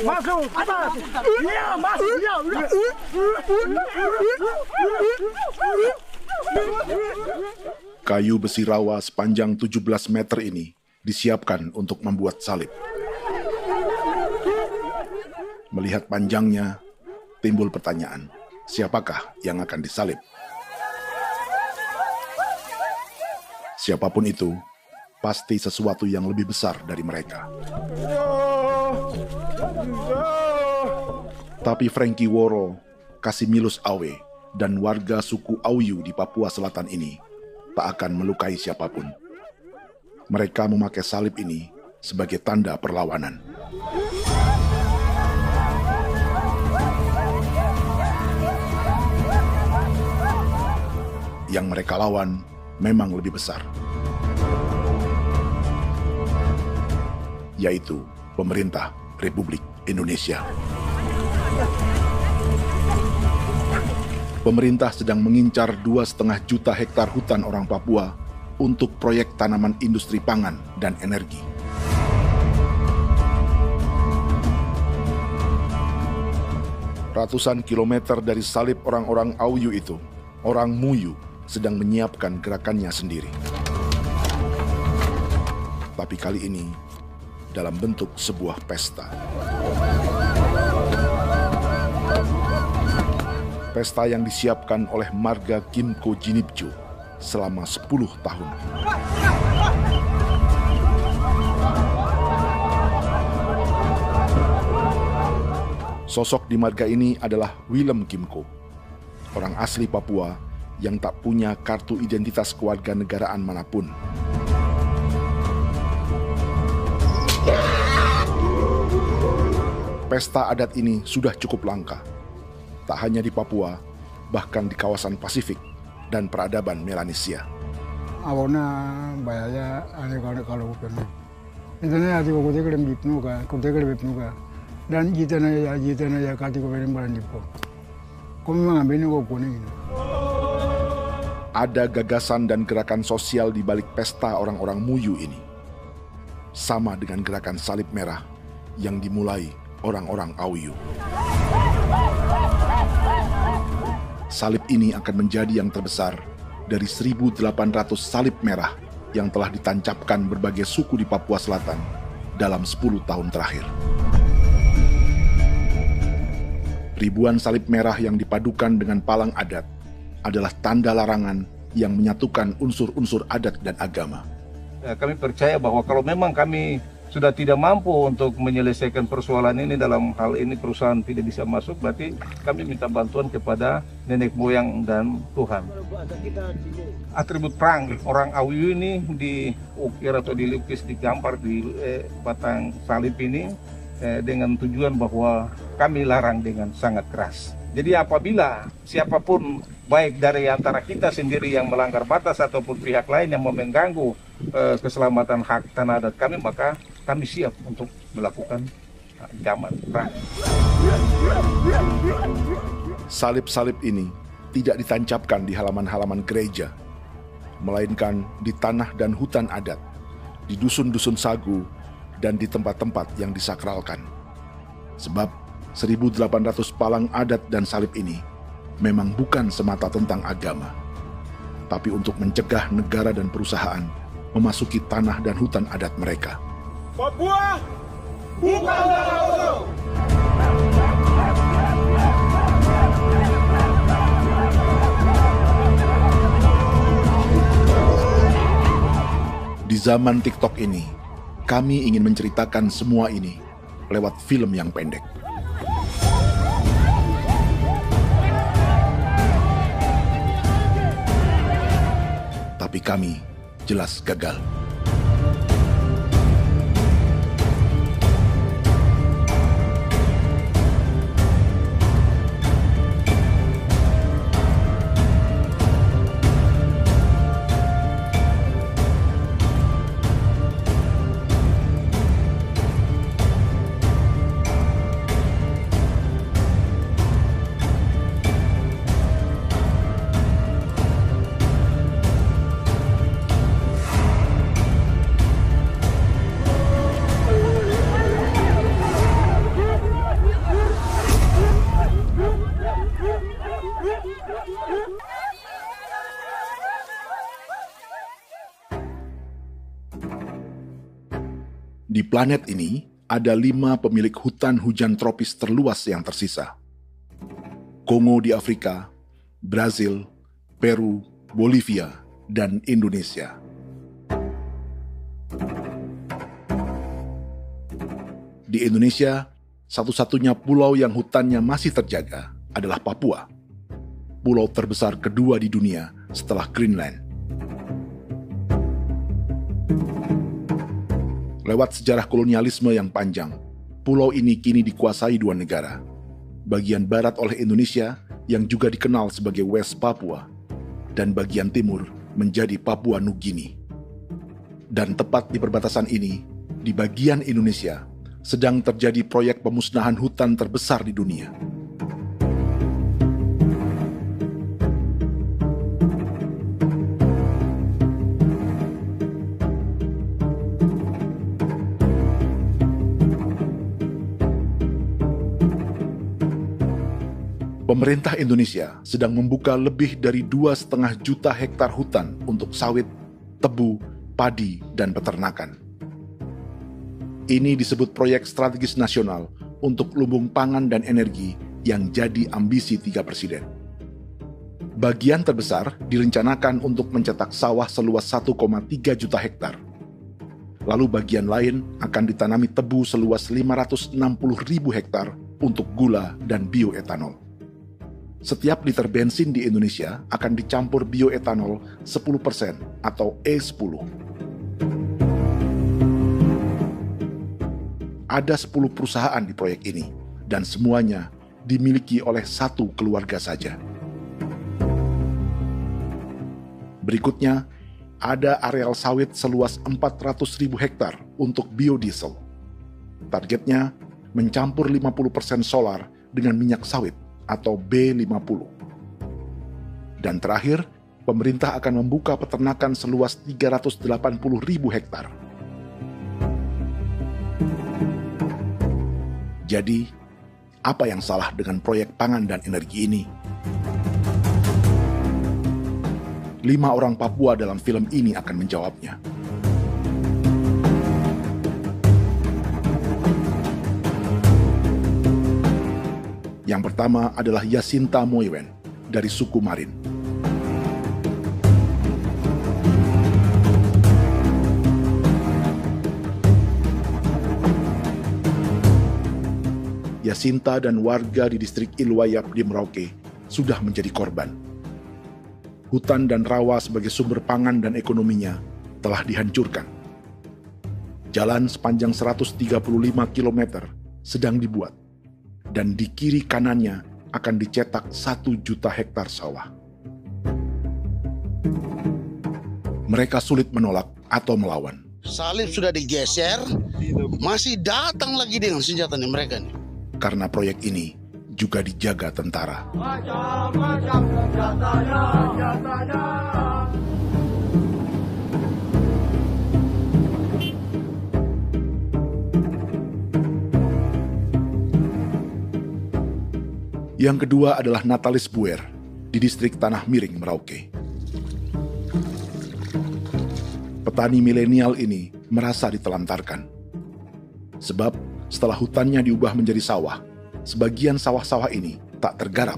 Masuk. Iya, masuk. Kayu besi rawa sepanjang 17 meter ini disiapkan untuk membuat salib. Melihat panjangnya, timbul pertanyaan, siapakah yang akan disalib? Siapapun itu, pasti sesuatu yang lebih besar dari mereka. Tapi Frankie Woro, Casimilus Awe, dan warga suku Auyu di Papua Selatan ini tak akan melukai siapapun. Mereka memakai salib ini sebagai tanda perlawanan. Yang mereka lawan memang lebih besar, yaitu pemerintah Republik Indonesia. Pemerintah sedang mengincar 2,5 juta hektar hutan orang Papua untuk proyek tanaman industri pangan dan energi. Ratusan kilometer dari salib orang-orang Auyu itu, orang Muyu sedang menyiapkan gerakannya sendiri. Tapi kali ini dalam bentuk sebuah pesta. Pesta yang disiapkan oleh marga Kimco Jinipjo selama 10 tahun. Sosok di marga ini adalah Willem Kimco, orang asli Papua yang tak punya kartu identitas kewarganegaraan manapun. Pesta adat ini sudah cukup langka, tak hanya di Papua, bahkan di kawasan Pasifik dan peradaban Melanesia. Awalnya bayarnya ada kalau bukan. Intinya hati kau tegak bipnuka, dan jitana ya kati kau beri barang dipo. Kau memang bini kau kuning. Ada gagasan dan gerakan sosial di balik pesta orang-orang Muyu ini, sama dengan gerakan salib merah yang dimulai orang-orang Auyu. Salib ini akan menjadi yang terbesar dari 1.800 salib merah yang telah ditancapkan berbagai suku di Papua Selatan dalam 10 tahun terakhir. Ribuan salib merah yang dipadukan dengan palang adat adalah tanda larangan yang menyatukan unsur-unsur adat dan agama. Kami percaya bahwa kalau memang kami sudah tidak mampu untuk menyelesaikan persoalan ini, dalam hal ini perusahaan tidak bisa masuk, berarti kami minta bantuan kepada nenek moyang dan Tuhan. Atribut perang orang Auyu ini diukir atau dilukis, digambar di batang salib ini dengan tujuan bahwa kami larang dengan sangat keras. Jadi apabila siapapun, baik dari antara kita sendiri yang melanggar batas ataupun pihak lain yang mau mengganggu keselamatan hak tanah adat kami, maka kami siap untuk melakukan ancaman perang. Salib-salib ini tidak ditancapkan di halaman-halaman gereja, melainkan di tanah dan hutan adat, di dusun-dusun sagu, dan di tempat-tempat yang disakralkan. Sebab 1.800 palang adat dan salib ini memang bukan semata tentang agama, tapi untuk mencegah negara dan perusahaan memasuki tanah dan hutan adat mereka. Papua, buka udara. Di zaman TikTok ini, kami ingin menceritakan semua ini lewat film yang pendek. Tapi kami jelas gagal. Di planet ini, ada 5 pemilik hutan hujan tropis terluas yang tersisa. Kongo di Afrika, Brazil, Peru, Bolivia, dan Indonesia. Di Indonesia, satu-satunya pulau yang hutannya masih terjaga adalah Papua, pulau terbesar kedua di dunia setelah Greenland. Lewat sejarah kolonialisme yang panjang, pulau ini kini dikuasai 2 negara. Bagian barat oleh Indonesia yang juga dikenal sebagai West Papua, dan bagian timur menjadi Papua Nugini. Dan tepat di perbatasan ini, di bagian Indonesia, sedang terjadi proyek pemusnahan hutan terbesar di dunia. Pemerintah Indonesia sedang membuka lebih dari 2,5 juta hektar hutan untuk sawit, tebu, padi, dan peternakan. Ini disebut proyek strategis nasional untuk lumbung pangan dan energi yang jadi ambisi 3 presiden. Bagian terbesar direncanakan untuk mencetak sawah seluas 1,3 juta hektar. Lalu bagian lain akan ditanami tebu seluas 560.000 hektar untuk gula dan bioetanol. Setiap liter bensin di Indonesia akan dicampur bioetanol 10% atau E10. Ada 10 perusahaan di proyek ini, dan semuanya dimiliki oleh 1 keluarga saja. Berikutnya, ada areal sawit seluas 400.000 hektar untuk biodiesel. Targetnya mencampur 50% solar dengan minyak sawit atau B50. Dan terakhir, pemerintah akan membuka peternakan seluas 380.000 hektar. Jadi, apa yang salah dengan proyek pangan dan energi ini? 5 orang Papua dalam film ini akan menjawabnya. Yang pertama adalah Yasinta Moiwen dari suku Marin. Yasinta dan warga di distrik Ilwayap di Merauke sudah menjadi korban. Hutan dan rawa sebagai sumber pangan dan ekonominya telah dihancurkan. Jalan sepanjang 135 km sedang dibuat, dan di kiri kanannya akan dicetak 1 juta hektar sawah. Mereka sulit menolak atau melawan. Salib sudah digeser, masih datang lagi dengan senjata nih mereka nih. Karena proyek ini juga dijaga tentara. Macam-macam senjatanya. Yang kedua adalah Natalis Buer di distrik Tanah Miring, Merauke. Petani milenial ini merasa ditelantarkan. Sebab setelah hutannya diubah menjadi sawah, sebagian sawah-sawah ini tak tergarap.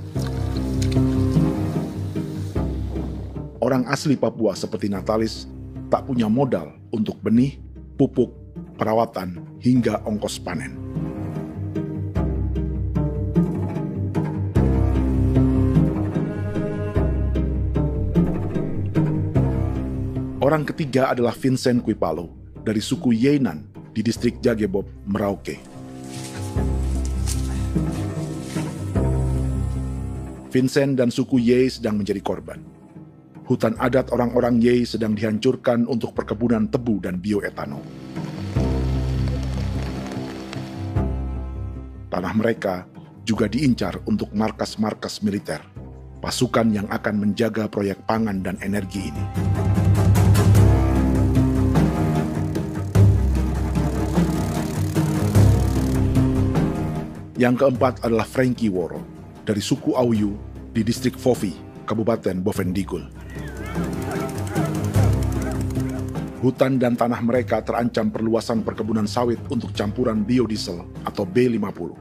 Orang asli Papua seperti Natalis tak punya modal untuk benih, pupuk, perawatan, hingga ongkos panen. Orang ketiga adalah Vincent Kuipalo dari suku Yenan di distrik Jagebob, Merauke. Vincent dan suku Ye sedang menjadi korban. Hutan adat orang-orang Ye sedang dihancurkan untuk perkebunan tebu dan bioetanol. Tanah mereka juga diincar untuk markas-markas militer, pasukan yang akan menjaga proyek pangan dan energi ini. Yang keempat adalah Frankie Woro dari suku Auyu di distrik Fofi, Kabupaten Bovendigul. Hutan dan tanah mereka terancam perluasan perkebunan sawit untuk campuran biodiesel atau B50.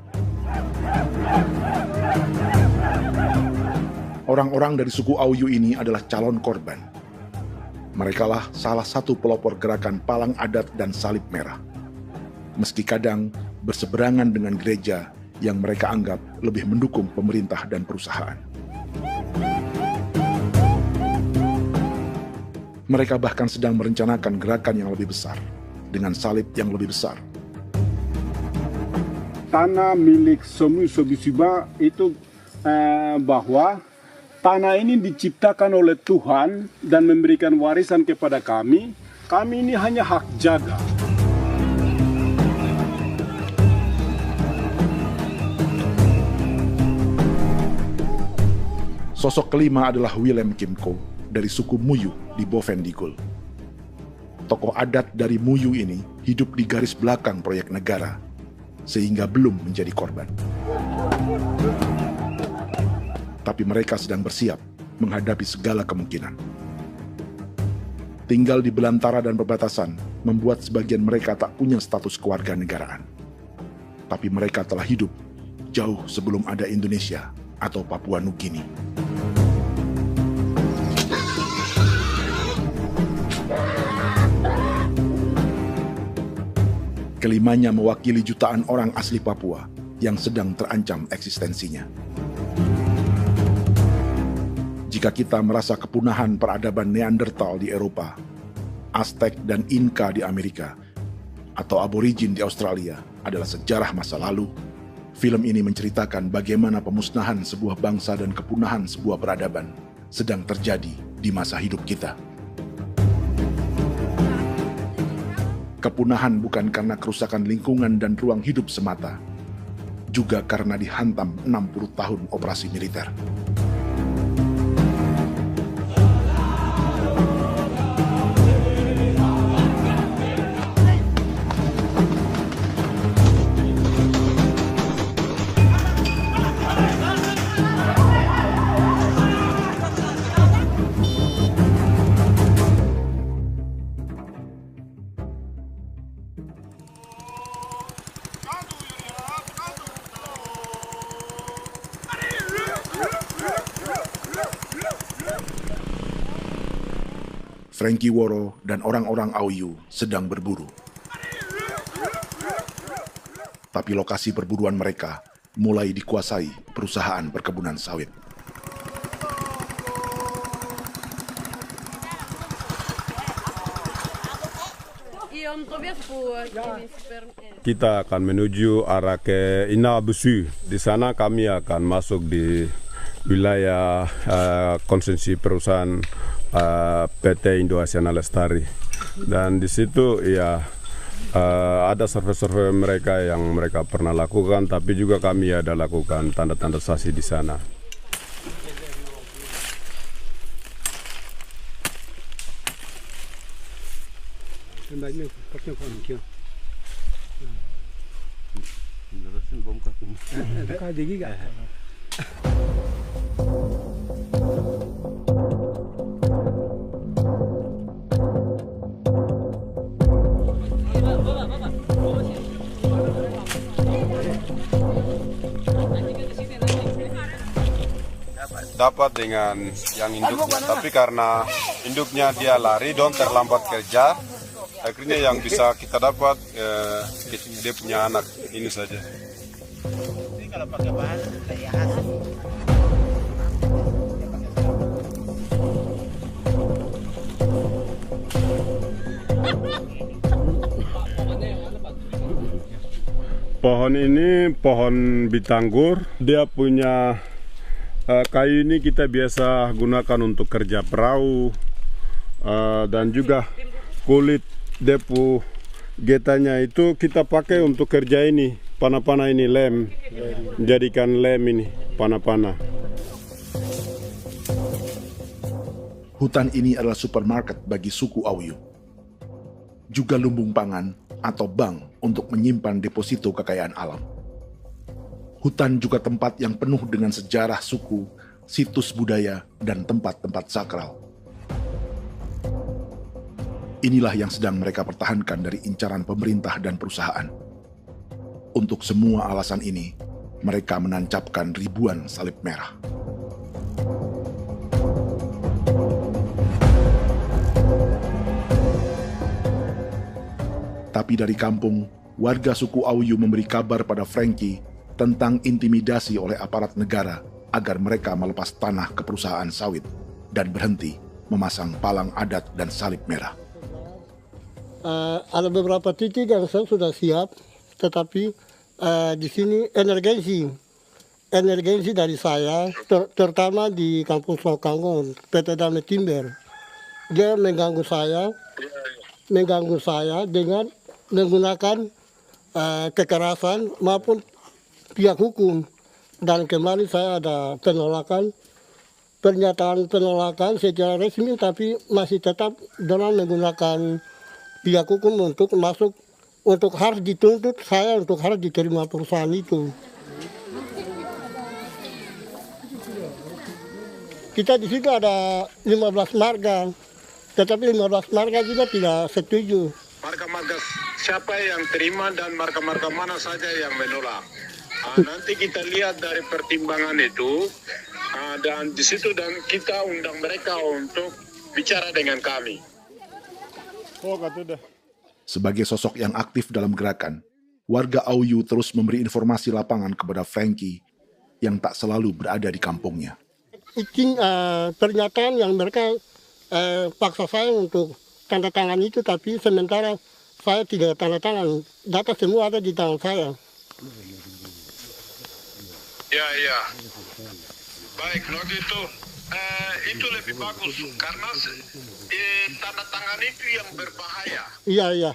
Orang-orang dari suku Auyu ini adalah calon korban. Merekalah salah satu pelopor gerakan Palang Adat dan Salib Merah. Meski kadang berseberangan dengan gereja yang mereka anggap lebih mendukung pemerintah dan perusahaan. Mereka bahkan sedang merencanakan gerakan yang lebih besar, dengan salib yang lebih besar. Tanah milik Somu Sobisiba itu bahwa tanah ini diciptakan oleh Tuhan dan memberikan warisan kepada kami. Kami ini hanya hak jaga. Sosok kelima adalah Willem Kimco dari suku Muyu di Bovendigul. Tokoh adat dari Muyu ini hidup di garis belakang proyek negara, sehingga belum menjadi korban. Tapi mereka sedang bersiap menghadapi segala kemungkinan. Tinggal di belantara dan perbatasan membuat sebagian mereka tak punya status kewarganegaraan. Tapi mereka telah hidup jauh sebelum ada Indonesia atau Papua Nugini. Kelimanya mewakili jutaan orang asli Papua yang sedang terancam eksistensinya. Jika kita merasa kepunahan peradaban Neanderthal di Eropa, Aztec dan Inca di Amerika, atau aborigin di Australia adalah sejarah masa lalu, film ini menceritakan bagaimana pemusnahan sebuah bangsa dan kepunahan sebuah peradaban sedang terjadi di masa hidup kita. Kepunahan bukan karena kerusakan lingkungan dan ruang hidup semata, juga karena dihantam 60 tahun operasi militer. Frankie Woro dan orang-orang Auyu sedang berburu. Tapi lokasi perburuan mereka mulai dikuasai perusahaan perkebunan sawit. Kita akan menuju arah ke Inabusu. Di sana kami akan masuk di wilayah konsesi perusahaan PT Indo Asiana Lestari, dan di situ ya ada survei-survei mereka yang mereka pernah lakukan, tapi juga kami ada lakukan tanda-tanda saksi di sana. Dapat dengan yang induknya, tapi karena induknya dia lari dong terlambat kerja, akhirnya yang bisa kita dapat dia punya anak ini saja. Ini kalau pakai bahan kayak pohon ini pohon bitanggur, dia punya kayu ini kita biasa gunakan untuk kerja perahu, dan juga kulit depu getanya itu kita pakai untuk kerja ini, panah-panah ini lem, jadikan lem ini, panah-panah. Hutan ini adalah supermarket bagi suku Auyu. Juga lumbung pangan atau bank untuk menyimpan deposito kekayaan alam. Hutan juga tempat yang penuh dengan sejarah suku, situs budaya, dan tempat-tempat sakral. Inilah yang sedang mereka pertahankan dari incaran pemerintah dan perusahaan. Untuk semua alasan ini, mereka menancapkan ribuan salib merah. Tapi dari kampung, warga suku Auyu memberi kabar pada Frankie tentang intimidasi oleh aparat negara agar mereka melepas tanah ke perusahaan sawit dan berhenti memasang palang adat dan salib merah. Ada beberapa titik yang saya sudah siap, tetapi di sini emergensi dari saya, terutama di Kampung Sokanggon, PT Damai Timber. Dia mengganggu saya dengan menggunakan kekerasan maupun pihak hukum. Dan kemarin saya ada pernyataan penolakan secara resmi, tapi masih tetap dengan menggunakan pihak hukum untuk masuk, untuk harus dituntut saya untuk harus diterima perusahaan itu. Kita di situ ada 15 marga, tetapi 15 marga juga tidak setuju. Marga-marga siapa yang terima dan marga-marga mana saja yang menolak. Nanti kita lihat dari pertimbangan itu, dan di situ dan kita undang mereka untuk bicara dengan kami. Sebagai sosok yang aktif dalam gerakan, warga Auyu terus memberi informasi lapangan kepada Frankie yang tak selalu berada di kampungnya. Izin pernyataan yang mereka paksa saya untuk tanda tangan itu, tapi sementara saya tidak tanda tangan. Data semua ada di tangan saya. Ya. Baik, kalau gitu itu lebih bagus karena tanda tangan itu yang berbahaya. Iya.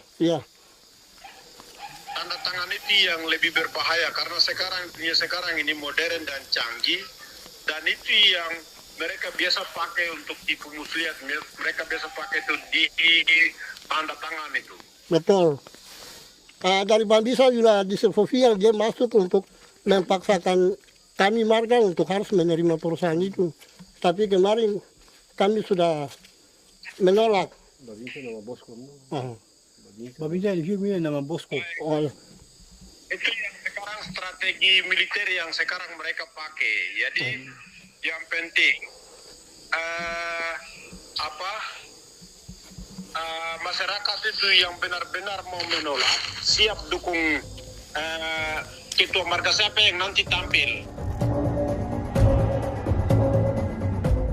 Tanda tangan itu yang lebih berbahaya karena sekarang ini modern dan canggih, dan itu yang mereka biasa pakai untuk tipu muslihat. Mereka biasa pakai itu di tanda tangan itu. Betul. Dari Bambisa juga di Sofia dia masuk untuk memaksakan kami marga untuk harus menerima perusahaan itu. Tapi kemarin kami sudah menolak. Babinsa di sini nama bosku. Itu yang sekarang strategi militer yang sekarang mereka pakai. Jadi yang penting masyarakat itu yang benar-benar mau menolak siap dukung ketua marga siapa yang nanti tampil.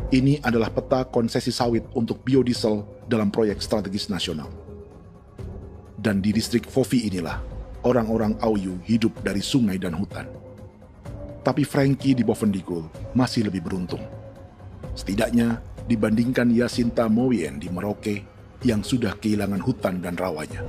Ini adalah peta konsesi sawit untuk biodiesel dalam proyek strategis nasional. Dan di distrik Fofi inilah, orang-orang Auyu hidup dari sungai dan hutan. Tapi Frankie di Bovendigul masih lebih beruntung. Setidaknya dibandingkan Yasinta Moyen di Merauke yang sudah kehilangan hutan dan rawanya.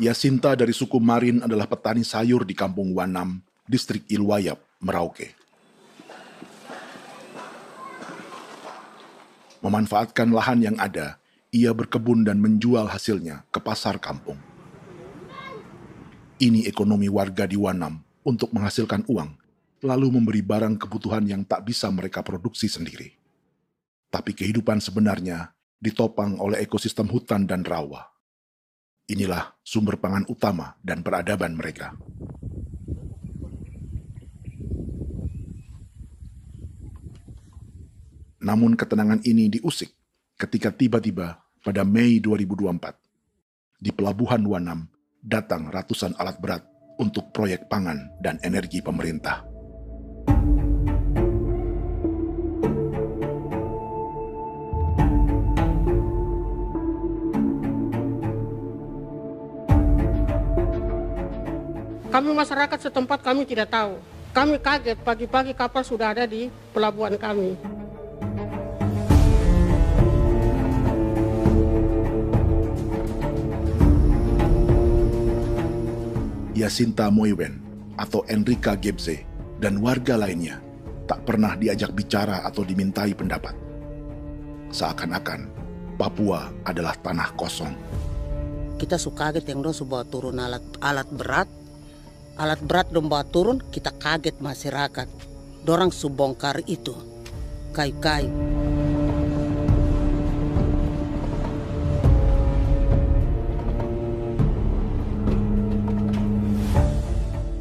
Yasinta dari suku Marin adalah petani sayur di Kampung Wanam, distrik Ilwayap, Merauke. Memanfaatkan lahan yang ada, ia berkebun dan menjual hasilnya ke pasar kampung. Ini ekonomi warga di Wanam untuk menghasilkan uang, lalu memberi barang kebutuhan yang tak bisa mereka produksi sendiri. Tapi kehidupan sebenarnya ditopang oleh ekosistem hutan dan rawa. Inilah sumber pangan utama dan peradaban mereka. Namun ketenangan ini diusik ketika tiba-tiba pada Mei 2024, di Pelabuhan Wanam datang ratusan alat berat untuk proyek pangan dan energi pemerintah. Kami masyarakat setempat kami tidak tahu. Kami kaget pagi-pagi kapal sudah ada di pelabuhan kami. Yasinta Moiwen atau Enrika Gebze dan warga lainnya tak pernah diajak bicara atau dimintai pendapat. Seakan-akan Papua adalah tanah kosong. Kita suka kaget yang dong bawa turun alat berat dong bawa turun, kita kaget masyarakat. Dorang subongkar itu kayu-kayu.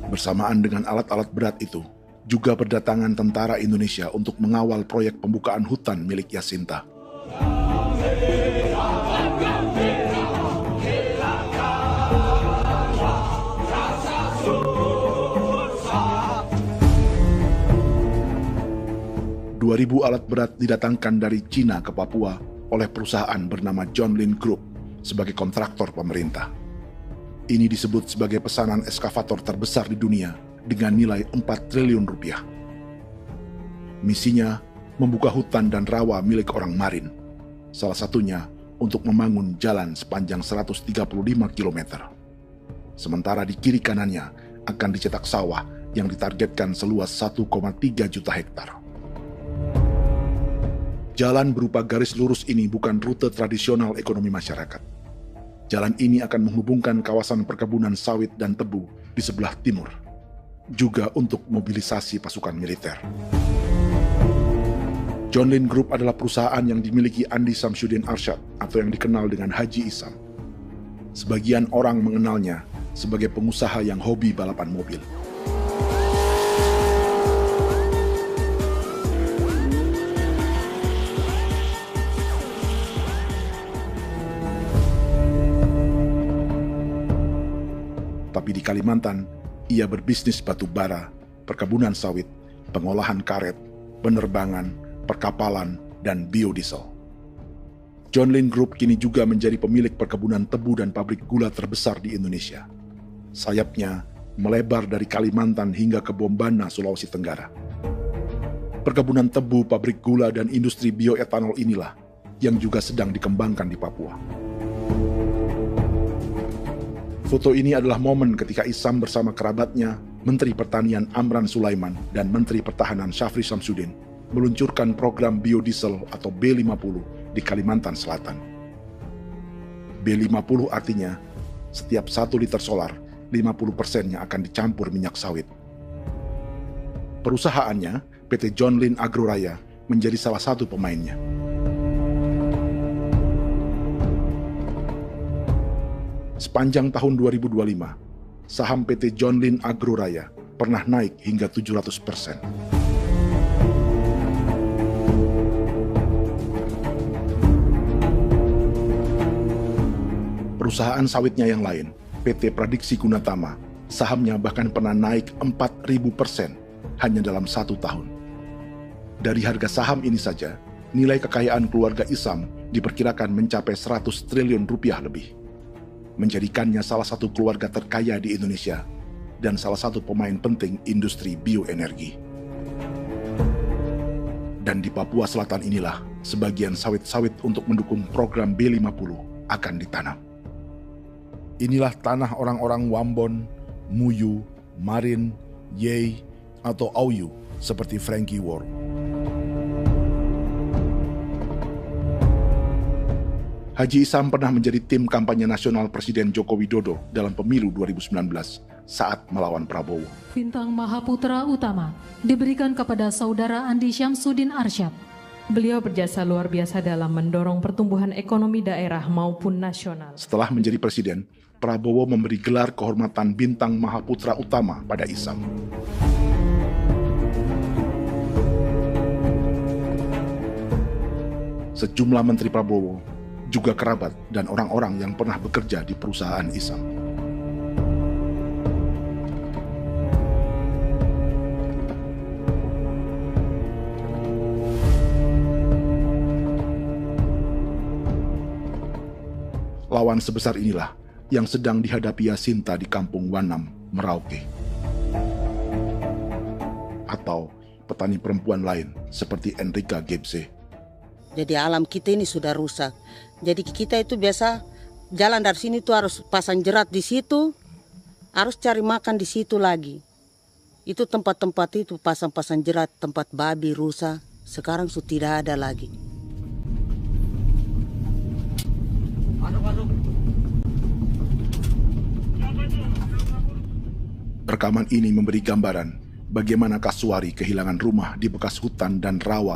Bersamaan dengan alat-alat berat itu, juga berdatangan tentara Indonesia untuk mengawal proyek pembukaan hutan milik Jacinta. Ribu alat berat didatangkan dari Cina ke Papua oleh perusahaan bernama John Lin Group sebagai kontraktor pemerintah. Ini disebut sebagai pesanan eskavator terbesar di dunia dengan nilai 4 triliun rupiah. Misinya membuka hutan dan rawa milik orang Marin, salah satunya untuk membangun jalan sepanjang 135 km. Sementara di kiri kanannya akan dicetak sawah yang ditargetkan seluas 1,3 juta hektar. Jalan berupa garis lurus ini bukan rute tradisional ekonomi masyarakat. Jalan ini akan menghubungkan kawasan perkebunan sawit dan tebu di sebelah timur, juga untuk mobilisasi pasukan militer. John Lin Group adalah perusahaan yang dimiliki Andi Samsudin Arsyad atau yang dikenal dengan Haji Isam. Sebagian orang mengenalnya sebagai pengusaha yang hobi balapan mobil. Tapi di Kalimantan, ia berbisnis batu bara, perkebunan sawit, pengolahan karet, penerbangan, perkapalan, dan biodiesel. John Lin Group kini juga menjadi pemilik perkebunan tebu dan pabrik gula terbesar di Indonesia. Sayapnya melebar dari Kalimantan hingga ke Bombana, Sulawesi Tenggara. Perkebunan tebu, pabrik gula, dan industri bioetanol inilah yang juga sedang dikembangkan di Papua. Foto ini adalah momen ketika Isam bersama kerabatnya, Menteri Pertanian Amran Sulaiman dan Menteri Pertahanan Syafri Samsudin meluncurkan program biodiesel atau B50 di Kalimantan Selatan. B50 artinya setiap 1 liter solar, 50%-nya akan dicampur minyak sawit. Perusahaannya, PT John Lin Agroraya, menjadi salah satu pemainnya. Sepanjang tahun 2025, saham PT John Lin Agroraya pernah naik hingga 700%. Perusahaan sawitnya yang lain, PT Pradiksi Gunatama, sahamnya bahkan pernah naik 4.000% hanya dalam 1 tahun. Dari harga saham ini saja, nilai kekayaan keluarga Isam diperkirakan mencapai 100 triliun rupiah lebih, menjadikannya salah satu keluarga terkaya di Indonesia dan salah satu pemain penting industri bioenergi. Dan di Papua Selatan inilah sebagian sawit-sawit untuk mendukung program B50 akan ditanam. Inilah tanah orang-orang Wambon, Muyu, Marin, Yei, atau Auyu seperti Frankie Wor. Haji Isam pernah menjadi tim kampanye nasional Presiden Joko Widodo dalam pemilu 2019 saat melawan Prabowo. Bintang Mahaputra Utama diberikan kepada Saudara Andi Syamsuddin Arsyad. Beliau berjasa luar biasa dalam mendorong pertumbuhan ekonomi daerah maupun nasional. Setelah menjadi presiden, Prabowo memberi gelar kehormatan Bintang Mahaputra Utama pada Isam. Sejumlah menteri Prabowo, juga kerabat dan orang-orang yang pernah bekerja di perusahaan Isam. Lawan sebesar inilah yang sedang dihadapi Jacinta di kampung Wanam, Merauke. Atau petani perempuan lain seperti Enrika Gebse. Jadi alam kita ini sudah rusak. Jadi kita itu biasa jalan dari sini tuh harus pasang jerat di situ, harus cari makan di situ lagi. Itu tempat-tempat itu pasang-pasang jerat, tempat babi, rusa, sekarang sudah tidak ada lagi. Rekaman ini memberi gambaran bagaimana Kasuari kehilangan rumah di bekas hutan dan rawa.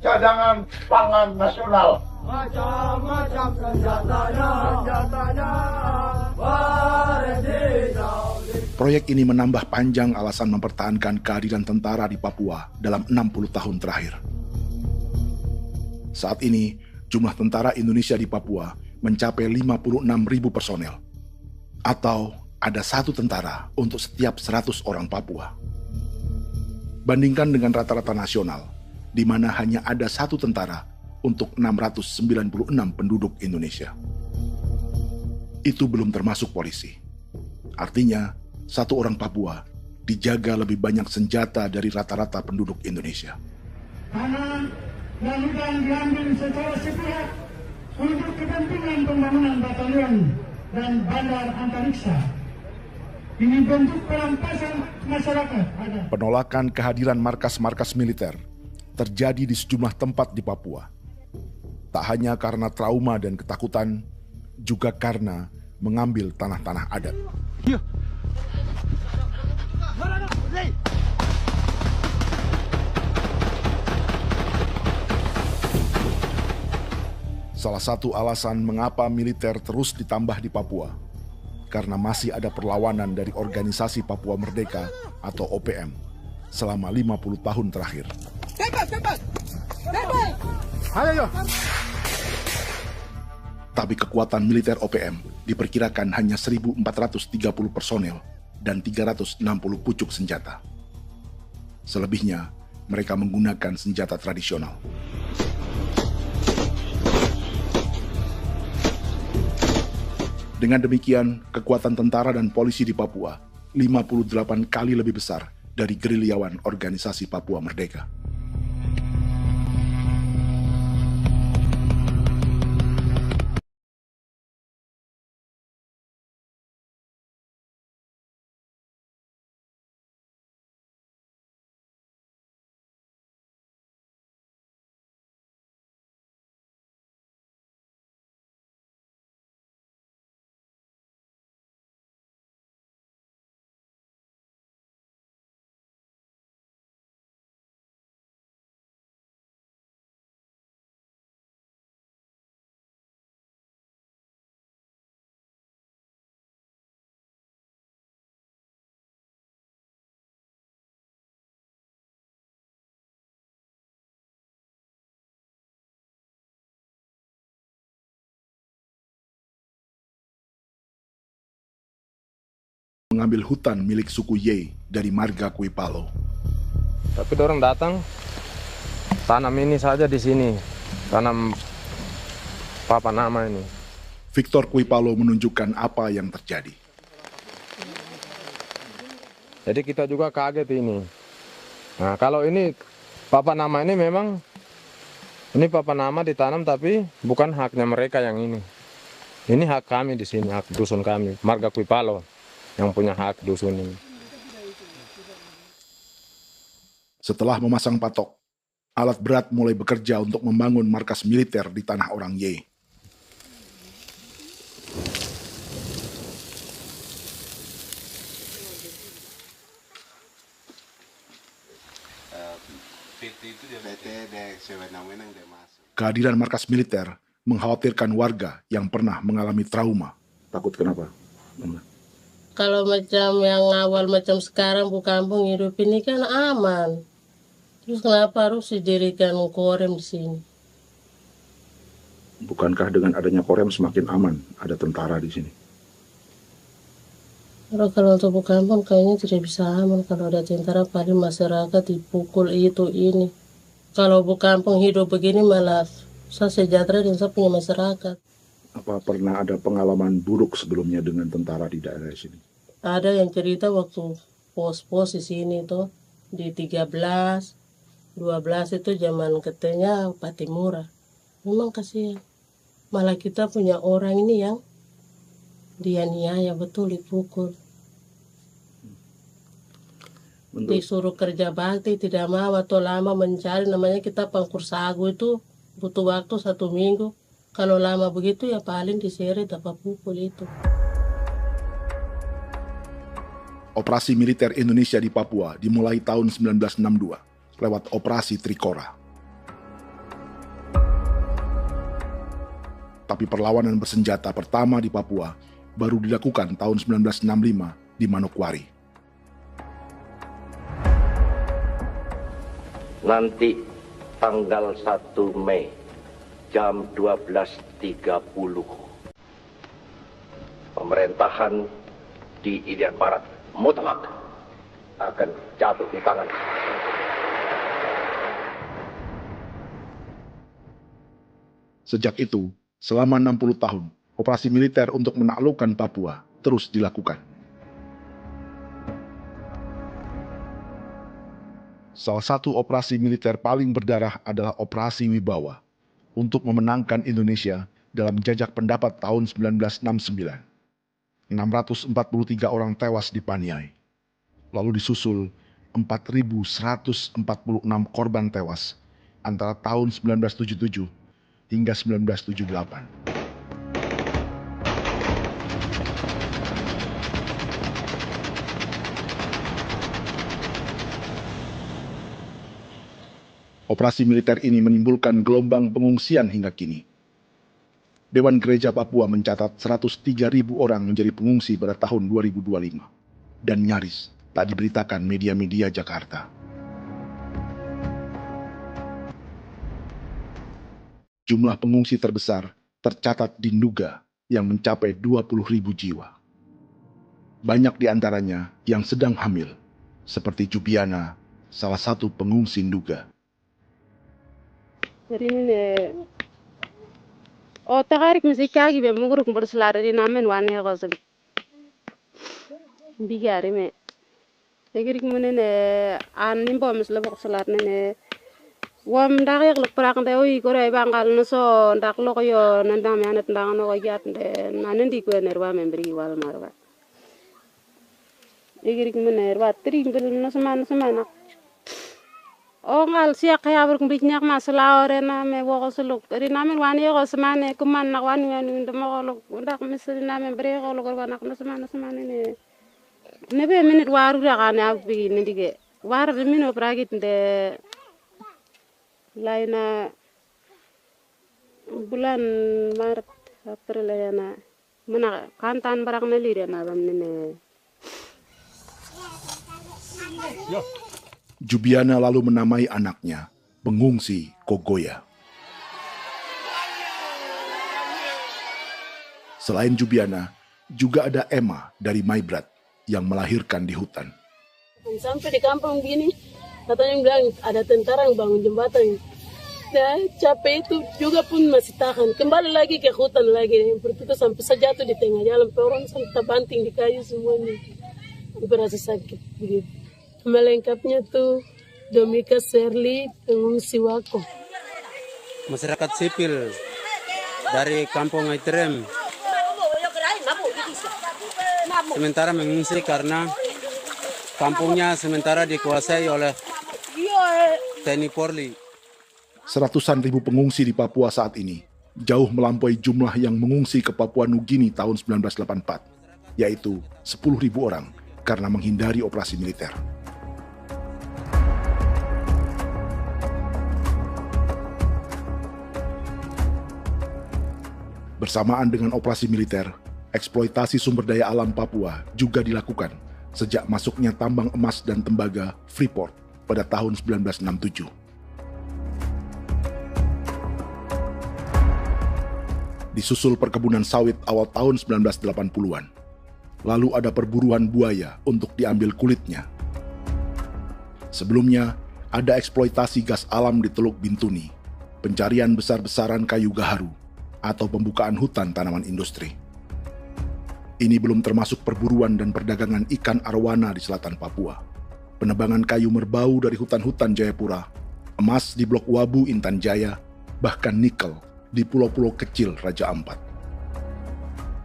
Cadangan pangan nasional. Macam-macam senjatanya, Proyek ini menambah panjang alasan mempertahankan kehadiran tentara di Papua dalam 60 tahun terakhir. Saat ini, jumlah tentara Indonesia di Papua mencapai 56.000 personel. Atau ada 1 tentara untuk setiap 100 orang Papua. Bandingkan dengan rata-rata nasional, di mana hanya ada 1 tentara untuk 696 penduduk Indonesia. Itu belum termasuk polisi. Artinya, 1 orang Papua dijaga lebih banyak senjata dari rata-rata penduduk Indonesia. Tanah dan hutan diambil secara sepihak untuk kepentingan pembangunan batalion dan bandar antariksa. Ini bentuk perampasan masyarakat. Penolakan kehadiran markas-markas militer terjadi di sejumlah tempat di Papua. Tak hanya karena trauma dan ketakutan, juga karena mengambil tanah-tanah adat. Salah satu alasan mengapa militer terus ditambah di Papua, karena masih ada perlawanan dari Organisasi Papua Merdeka atau OPM selama 50 tahun terakhir. Tapi kekuatan militer OPM diperkirakan hanya 1.430 personel dan 360 pucuk senjata. Selebihnya, mereka menggunakan senjata tradisional. Dengan demikian, kekuatan tentara dan polisi di Papua 58 kali lebih besar dari gerilyawan Organisasi Papua Merdeka. Mengambil hutan milik suku Ye dari marga Kuipalo. Tapi orang datang tanam ini saja di sini, tanam papan nama ini. Victor Kuipalo menunjukkan apa yang terjadi. Jadi kita juga kaget ini. Nah, kalau ini papan nama ini memang ini papan nama ditanam tapi bukan haknya mereka yang ini. Ini hak kami di sini, hak dusun kami, marga Kuipalo yang punya hak dusun ini. Setelah memasang patok, alat berat mulai bekerja untuk membangun markas militer di tanah orang Ye. Kehadiran markas militer mengkhawatirkan warga yang pernah mengalami trauma. Takut kenapa? Kalau macam yang awal macam sekarang bu kampung hidup ini kan aman. Terus kenapa harus didirikan korem di sini? Bukankah dengan adanya Korem semakin aman ada tentara di sini? Kalau untuk Bukampung kayaknya tidak bisa aman kalau ada tentara, paling masyarakat dipukul itu ini. Kalau Bukampung hidup begini malah saya sejahtera dan saya punya masyarakat. Apa pernah ada pengalaman buruk sebelumnya dengan tentara di daerah sini? Ada yang cerita waktu pos-pos di sini tuh di 13, 12 itu zaman katanya Patimura. Memang kasihan. Malah kita punya orang ini yang dianiaya betul, dipukul. Disuruh kerja bakti tidak mau atau lama mencari, namanya kita pangkur sagu itu butuh waktu 1 minggu. Kalau lama begitu ya paling diseret apa pukul itu. Operasi militer Indonesia di Papua dimulai tahun 1962 lewat Operasi Trikora. Tapi perlawanan bersenjata pertama di Papua baru dilakukan tahun 1965 di Manokwari. Nanti tanggal 1 Mei jam 12.30 pemerintahan di Irian Barat mutlak akan jatuh di tangan. Sejak itu, selama 60 tahun, operasi militer untuk menaklukkan Papua terus dilakukan. Salah satu operasi militer paling berdarah adalah Operasi Wibawa untuk memenangkan Indonesia dalam jajak pendapat tahun 1969. 643 orang tewas di Paniai. Lalu disusul 4.146 korban tewas antara tahun 1977 hingga 1978. Operasi militer ini menimbulkan gelombang pengungsian hingga kini. Dewan Gereja Papua mencatat 103.000 orang menjadi pengungsi pada tahun 2025 dan nyaris tak diberitakan media-media Jakarta. Jumlah pengungsi terbesar tercatat di Nduga yang mencapai 20.000 jiwa. Banyak di antaranya yang sedang hamil, seperti Jubiana, salah satu pengungsi Nduga. Jadi ini takarik mesti kaki be muguruk berselari namen wane gosel bigari me tegirik munene an nimbo mesle berselar nene wam darik lek prak nda oi gore bangal no so ndak lo yo nanda me anet ndang no gat nde nanen di ko nerwa membri wal marwa tegirik munene wa tri ngel no semana ngal siak kaya berkumpulnya masalah orang me wo seluk ri namen wani ko semane kuman nak wani ndemo ko ndak misri namen bre ko ko nak no semane ne be minute waru ra kana bi ni dige war be mino pragit de laina bulan maret april yana mana kantan barang na lire na bam ne Jubiana lalu menamai anaknya pengungsi Kogoya. Selain Jubiana, juga ada Emma dari Maibrat yang melahirkan di hutan. Sampai di kampung gini, katanya bilang ada tentara yang bangun jembatan. Nah, capek itu juga pun masih tahan. Kembali lagi ke hutan lagi. Itu sampai sejatuh di tengah jalan. Orang sampai terbanting di kayu semuanya. Berasa sakit begitu. Melengkapnya tuh Domika Serli, pengungsi Wako. Masyarakat sipil dari Kampung Aitrem sementara mengungsi karena kampungnya sementara dikuasai oleh TNI Polri. Seratusan ribu pengungsi di Papua saat ini jauh melampaui jumlah yang mengungsi ke Papua Nugini tahun 1984, yaitu 10.000 orang karena menghindari operasi militer. Bersamaan dengan operasi militer, eksploitasi sumber daya alam Papua juga dilakukan sejak masuknya tambang emas dan tembaga Freeport pada tahun 1967. Disusul perkebunan sawit awal tahun 1980-an. Lalu ada perburuan buaya untuk diambil kulitnya. Sebelumnya, ada eksploitasi gas alam di Teluk Bintuni, pencarian besar-besaran kayu gaharu, atau pembukaan hutan tanaman industri. Ini belum termasuk perburuan dan perdagangan ikan arwana di selatan Papua, penebangan kayu merbau dari hutan-hutan Jayapura, emas di Blok Wabu Intan Jaya, bahkan nikel di pulau-pulau kecil Raja Ampat.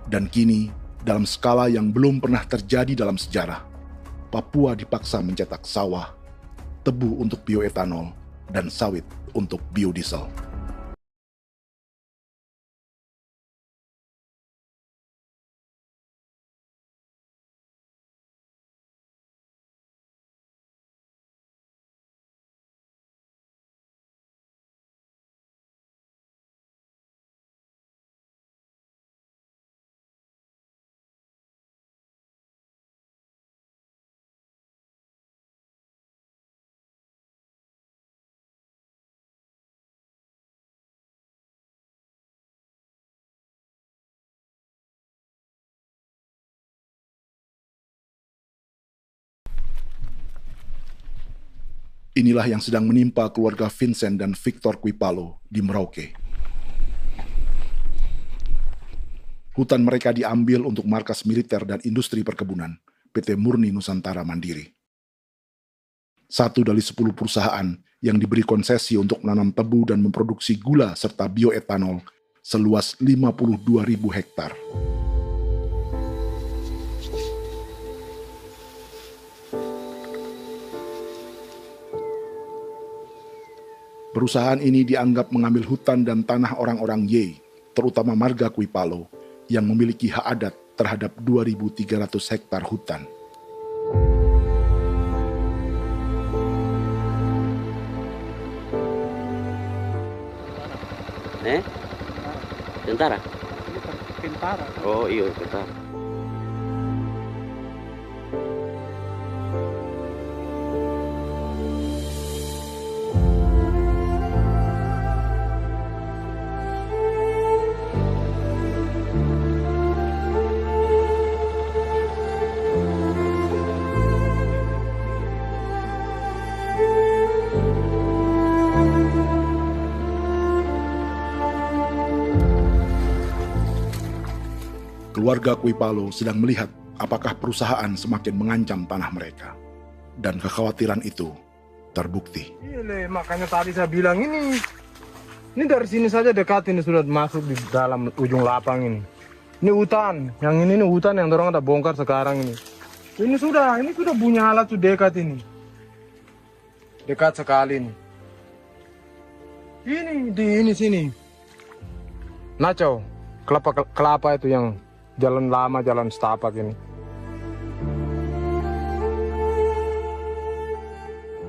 Dan kini, dalam skala yang belum pernah terjadi dalam sejarah, Papua dipaksa mencetak sawah, tebu untuk bioetanol, dan sawit untuk biodiesel. Inilah yang sedang menimpa keluarga Vincent dan Victor Quipalo di Merauke. Hutan mereka diambil untuk markas militer dan industri perkebunan, PT Murni Nusantara Mandiri. 1 dari 10 perusahaan yang diberi konsesi untuk menanam tebu dan memproduksi gula serta bioetanol seluas 52.000 hektar. Perusahaan ini dianggap mengambil hutan dan tanah orang-orang Ye, terutama marga Quipalo, yang memiliki hak adat terhadap 2.300 hektar hutan. Tentara? Tentara. Oh iya, tentara. Keluarga Quipalo sedang melihat apakah perusahaan semakin mengancam tanah mereka. Dan kekhawatiran itu terbukti. Iya, makanya tadi saya bilang ini dari sini saja dekat, ini sudah masuk di dalam ujung lapang ini. Ini hutan, yang ini hutan yang dorong ada bongkar sekarang ini. Ini sudah punya alat sudah dekat ini. Dekat sekali ini. Ini sini. Nacau, kelapa itu yang jalan lama, jalan setapak ini.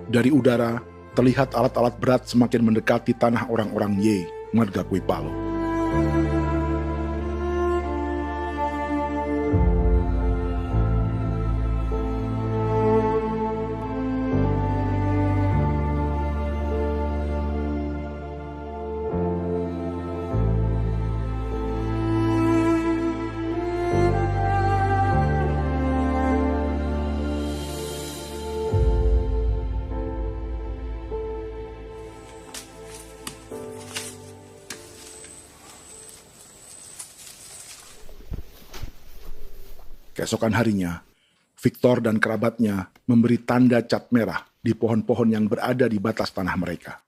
Dari udara, terlihat alat-alat berat semakin mendekati tanah orang-orang Ye, marga Quipalo. Keesokan harinya, Victor dan kerabatnya memberi tanda cat merah di pohon-pohon yang berada di batas tanah mereka.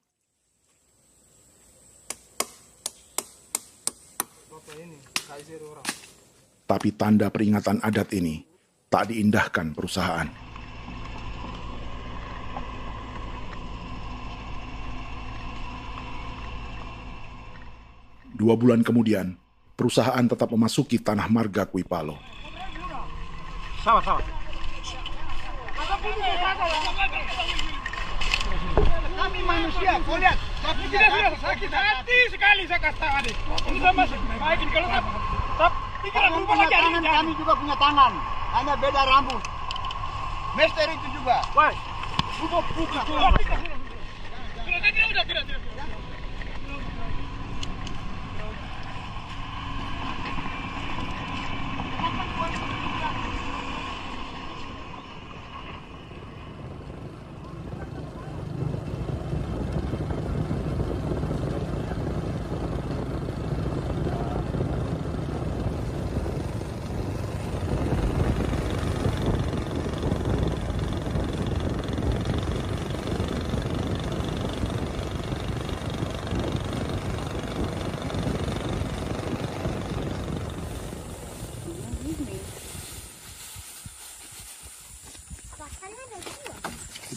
Tapi tanda peringatan adat ini tak diindahkan perusahaan. Dua bulan kemudian, perusahaan tetap memasuki tanah marga Quipalo. Sama-sama. Kami manusia, kau lihat. Sudah sakit hati sekali saya kasih tahu adik. Ini sama baik kalau pikiran berubah lagi hari ini. Kami juga punya tangan, hanya beda rambut. Mister itu juga. Woi, buka. Tidak.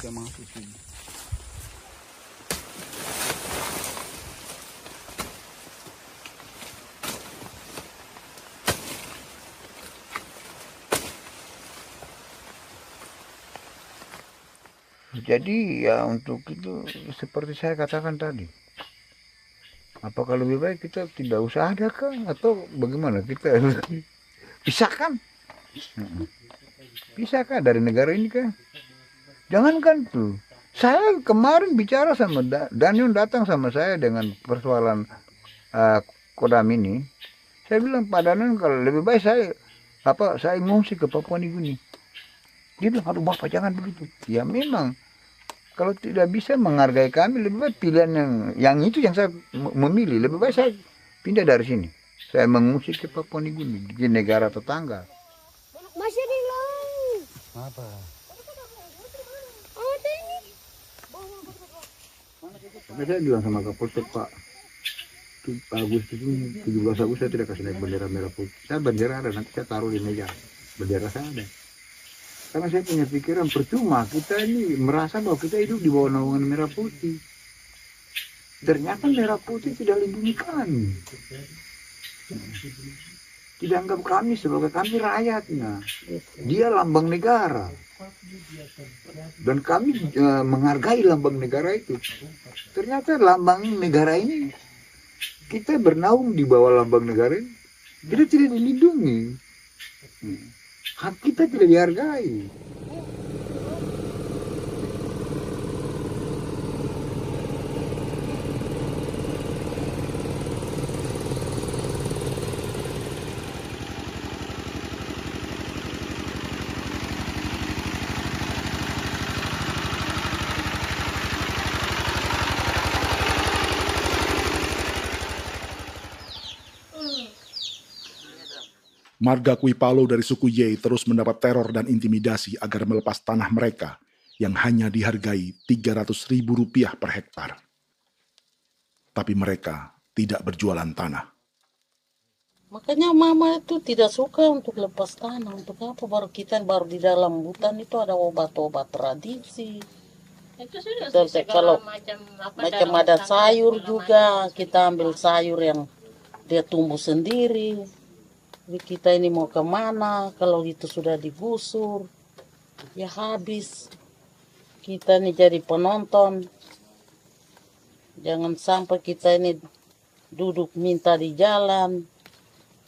ke masuk sini. Jadi ya untuk itu seperti saya katakan tadi, apakah lebih baik kita tidak usah ada kan atau bagaimana, kita pisahkan, pisahkan dari negara ini kan, jangankan tuh. Saya kemarin bicara sama Daniel, datang sama saya dengan persoalan Kodam ini, saya bilang Pak Daniel kalau lebih baik saya ngungsi ke Papua Nugini. Dia bilang, aduh Bapak jangan begitu. Ya memang kalau tidak bisa menghargai kami, lebih baik pilihan yang itu yang saya memilih. Lebih baik saya pindah dari sini. Saya mengungsi ke Papua Nugini, di negara tetangga. Masih di laut. Apa? Saya bilang sama Kapolsek Pak Agustus ini, 17 Agustus saya tidak kasih naik bendera merah putih. Saya bendera ada, nanti saya taruh di meja. Bendera saya ada. Karena saya punya pikiran percuma kita ini merasa bahwa kita hidup di bawah naungan merah putih. Ternyata merah putih tidak lindungi kami. Tidak anggap kami sebagai kami rakyatnya. Dia lambang negara. Dan kami menghargai lambang negara itu. Ternyata lambang negara ini, kita bernaung di bawah lambang negara ini, kita tidak dilindungi. Hak kita tidak dihargai. Marga Kuipalo dari suku Ye terus mendapat teror dan intimidasi agar melepas tanah mereka yang hanya dihargai Rp300.000 per hektar. Tapi mereka tidak berjualan tanah. Makanya mama itu tidak suka untuk lepas tanah. Untuk apa? Baru di dalam hutan itu ada obat-obat tradisi. Itu sudah Kalau macam ada sayur juga, kita ambil sayur yang dia tumbuh sendiri. Jadi kita ini mau kemana, kalau itu sudah digusur, ya habis. Kita ini jadi penonton. Jangan sampai kita ini duduk minta di jalan.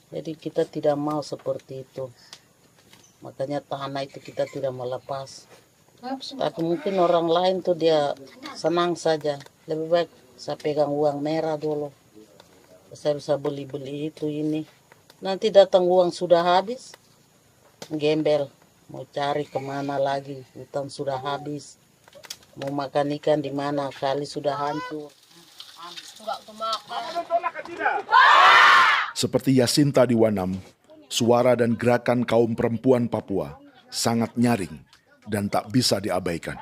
Jadi kita tidak mau seperti itu. Makanya tanah itu kita tidak melepas. Tapi mungkin orang lain tuh dia senang saja. Lebih baik saya pegang uang merah dulu. Saya bisa beli-beli itu ini. Nanti datang uang sudah habis, gembel, mau cari kemana lagi, hutan sudah habis, mau makan ikan di mana, kali sudah hancur. Seperti Yasinta di Wanam, suara dan gerakan kaum perempuan Papua sangat nyaring dan tak bisa diabaikan.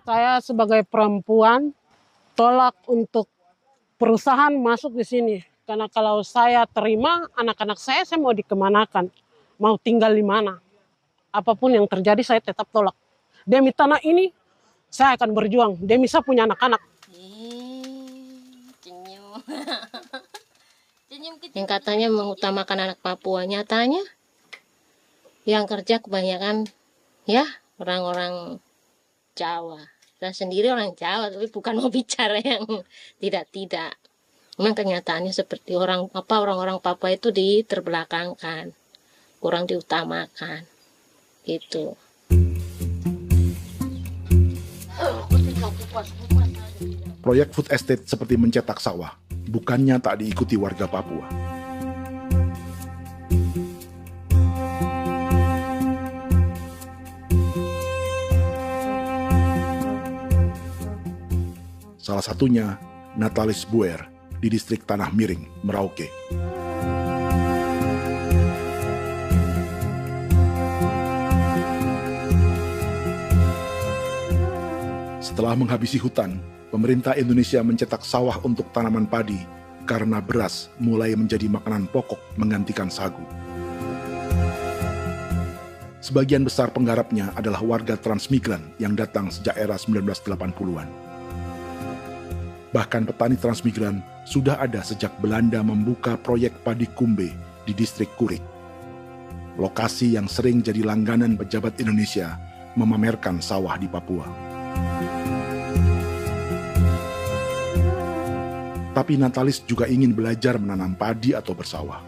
Saya sebagai perempuan tolak untuk perusahaan masuk di sini. Karena kalau saya terima anak-anak saya mau dikemanakan, mau tinggal di mana. Apapun yang terjadi saya tetap tolak. Demi tanah ini saya akan berjuang, demi saya punya anak-anak. Yang katanya mengutamakan anak Papua, nyatanya yang kerja kebanyakan ya orang-orang Jawa. Saya sendiri orang Jawa, tapi bukan mau bicara yang tidak-tidak. Memang kenyataannya seperti orang-orang Papua itu diterbelakangkan, kurang diutamakan, gitu. Proyek food estate seperti mencetak sawah, bukannya tak diikuti warga Papua. Salah satunya Natalis Buer di distrik Tanah Miring, Merauke. Setelah menghabisi hutan, pemerintah Indonesia mencetak sawah untuk tanaman padi karena beras mulai menjadi makanan pokok menggantikan sagu. Sebagian besar penggarapnya adalah warga transmigran yang datang sejak era 1980-an. Bahkan petani transmigran sudah ada sejak Belanda membuka proyek padi kumbe di distrik Kurik. Lokasi yang sering jadi langganan pejabat Indonesia memamerkan sawah di Papua. Tapi Natalis juga ingin belajar menanam padi atau bersawah.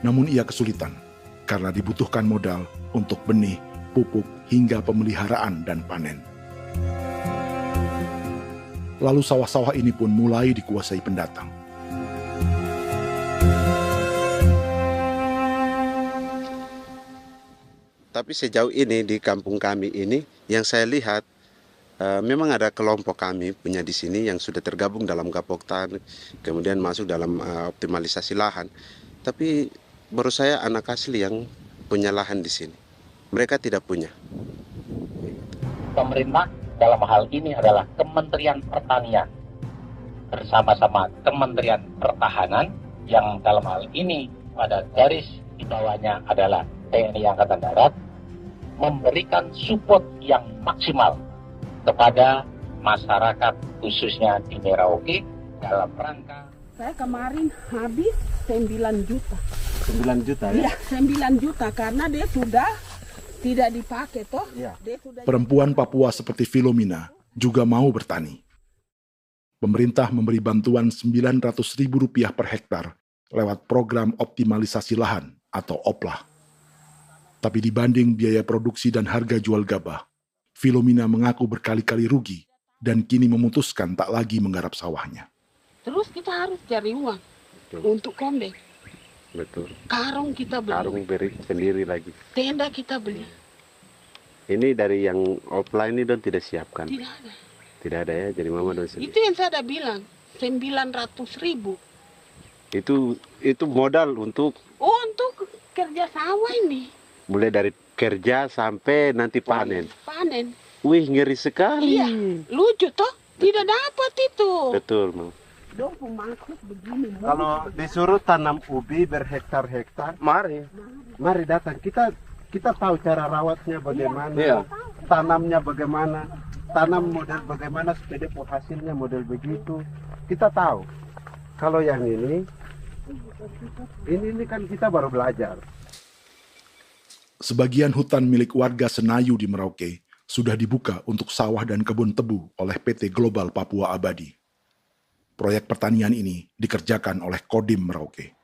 Namun ia kesulitan karena dibutuhkan modal untuk benih, pupuk, hingga pemeliharaan dan panen. Lalu sawah-sawah ini pun mulai dikuasai pendatang. Tapi sejauh ini di kampung kami ini yang saya lihat memang ada kelompok kami punya di sini yang sudah tergabung dalam Gapoktan, kemudian masuk dalam optimalisasi lahan. Tapi baru saya anak asli yang punya lahan di sini. Mereka tidak punya. Pemerintah dalam hal ini adalah Kementerian Pertanian bersama-sama Kementerian Pertahanan yang dalam hal ini pada garis di bawahnya adalah TNI Angkatan Darat memberikan support yang maksimal kepada masyarakat khususnya di Merauke dalam rangka. Saya kemarin habis 9 juta. 9 juta ya? Iya, 9 juta karena dia sudah tidak dipakai toh. Ya. Perempuan Papua seperti Filomena juga mau bertani. Pemerintah memberi bantuan Rp900.000 per hektar lewat program optimalisasi lahan atau OPLAH. Tapi dibanding biaya produksi dan harga jual gabah, Filomena mengaku berkali-kali rugi dan kini memutuskan tak lagi menggarap sawahnya. Terus kita harus cari uang untuk kondek. Betul. Karung kita beli. Karung beri sendiri lagi. Tenda kita beli. Ini dari yang offline ini don tidak siapkan. Tidak ada. Tidak ada ya, jadi mama don sendiri. Itu yang saya ada bilang, 900.000. Itu modal untuk kerja sawah ini. Mulai dari kerja sampai nanti panen. Panen. Wih, ngeri sekali. Iya, lucu toh? Tidak dapat itu. Betul, Mam. Kalau disuruh tanam ubi berhektar-hektar, mari datang. Kita tahu cara rawatnya bagaimana, iya. Tanamnya bagaimana, tanam model bagaimana supaya hasilnya model begitu. Kita tahu. Kalau yang ini kan kita baru belajar. Sebagian hutan milik warga Senayu di Merauke sudah dibuka untuk sawah dan kebun tebu oleh PT Global Papua Abadi. Proyek pertanian ini dikerjakan oleh Kodim Merauke.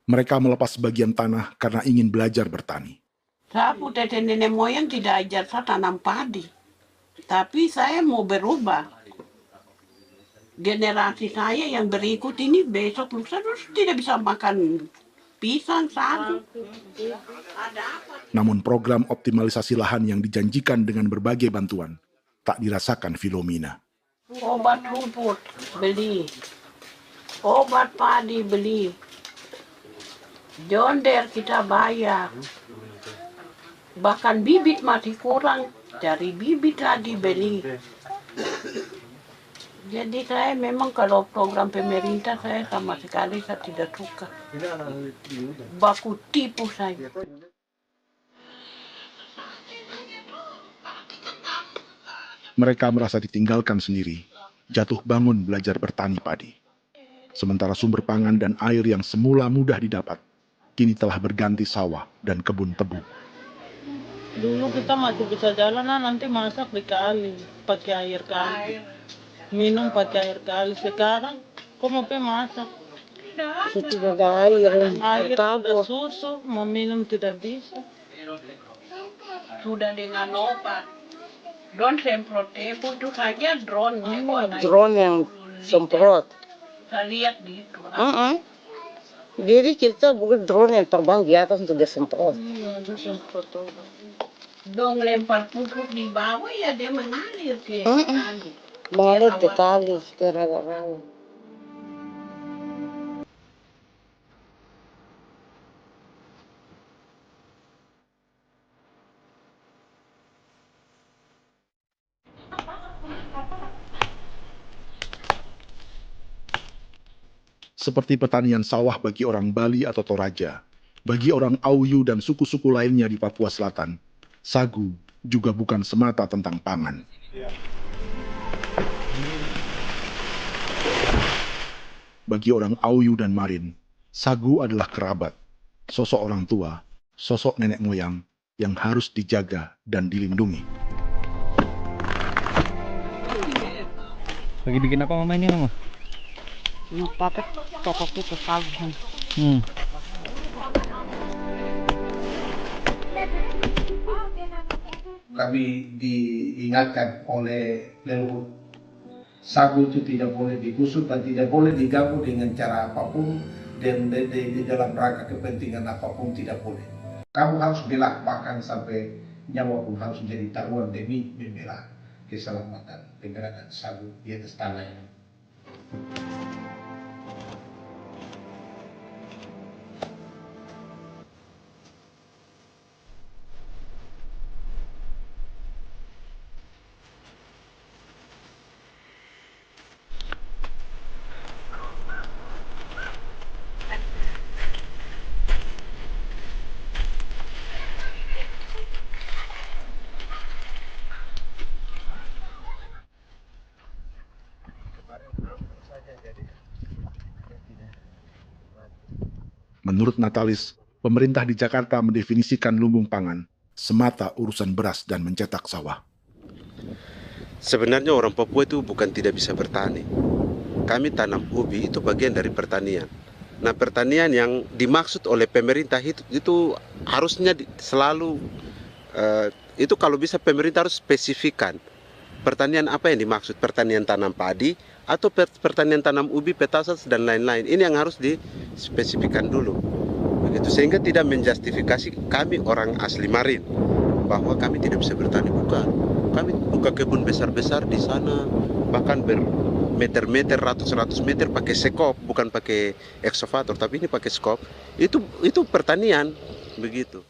Mereka melepas sebagian tanah karena ingin belajar bertani. Saya punya nenek moyang tidak ajar saya tanam padi. Tapi saya mau berubah. Generasi saya yang berikut ini besok lusa tidak bisa makan pisang, sagu. Namun program optimalisasi lahan yang dijanjikan dengan berbagai bantuan tak dirasakan Filomena. Obat rumput beli, obat padi beli, jonder kita bayar, bahkan bibit masih kurang, cari bibit lagi beli. Jadi saya memang kalau program pemerintah saya sama sekali saya tidak suka. Baku tipu saya. Mereka merasa ditinggalkan sendiri, jatuh bangun belajar bertani padi. Sementara sumber pangan dan air yang semula mudah didapat, kini telah berganti sawah dan kebun tebu. Dulu kita masih bisa jalan, nanti masak di kali, pakai air kali. Minum pakai air kali. Sekarang kok mau masak? Tidak ada air. Air sudah susu, mau minum tidak bisa. Sudah dengan obat. Drone semprot itu saja drone. Drone yang semprot. Saya lihat di itu. Jadi kita bukan drone yang terbang di atas untuk disemprot. Dong lempar pupuk di bawah ya dia mengalir ke kali. Mengalir ke kali ke rawa-rawa. Seperti pertanian sawah bagi orang Bali atau Toraja, Bagi orang Auyu dan suku-suku lainnya di Papua Selatan, sagu juga bukan semata tentang pangan. Bagi orang Auyu dan Marin, sagu adalah kerabat, sosok orang tua, sosok nenek moyang yang harus dijaga dan dilindungi. Lagi bikin apa mama ini mama? Pakai toko kita sagu. Kami diingatkan oleh leluhur, sagu itu tidak boleh digusur dan tidak boleh diganggu dengan cara apapun, dan di dalam rangka kepentingan apapun tidak boleh. Kamu harus bela bahkan sampai nyawa pun harus menjadi taruhan demi membela keselamatan pergerakan sagu di atas tanah ini. Menurut Natalis, pemerintah di Jakarta mendefinisikan lumbung pangan semata urusan beras dan mencetak sawah. Sebenarnya orang Papua itu bukan tidak bisa bertani. Kami tanam ubi itu bagian dari pertanian. Nah, pertanian yang dimaksud oleh pemerintah itu harusnya selalu, itu kalau bisa pemerintah harus spesifikkan. Pertanian apa yang dimaksud? Pertanian tanam padi atau pertanian tanam ubi, petasan dan lain-lain. Ini yang harus dispesifikkan dulu. Begitu, sehingga tidak menjustifikasi kami orang asli Marin bahwa kami tidak bisa bertani. Bukan. Kami buka kebun besar-besar di sana, bahkan bermeter-meter, ratus-ratus meter pakai sekop, bukan pakai ekskavator, tapi ini pakai skop. Itu pertanian, begitu.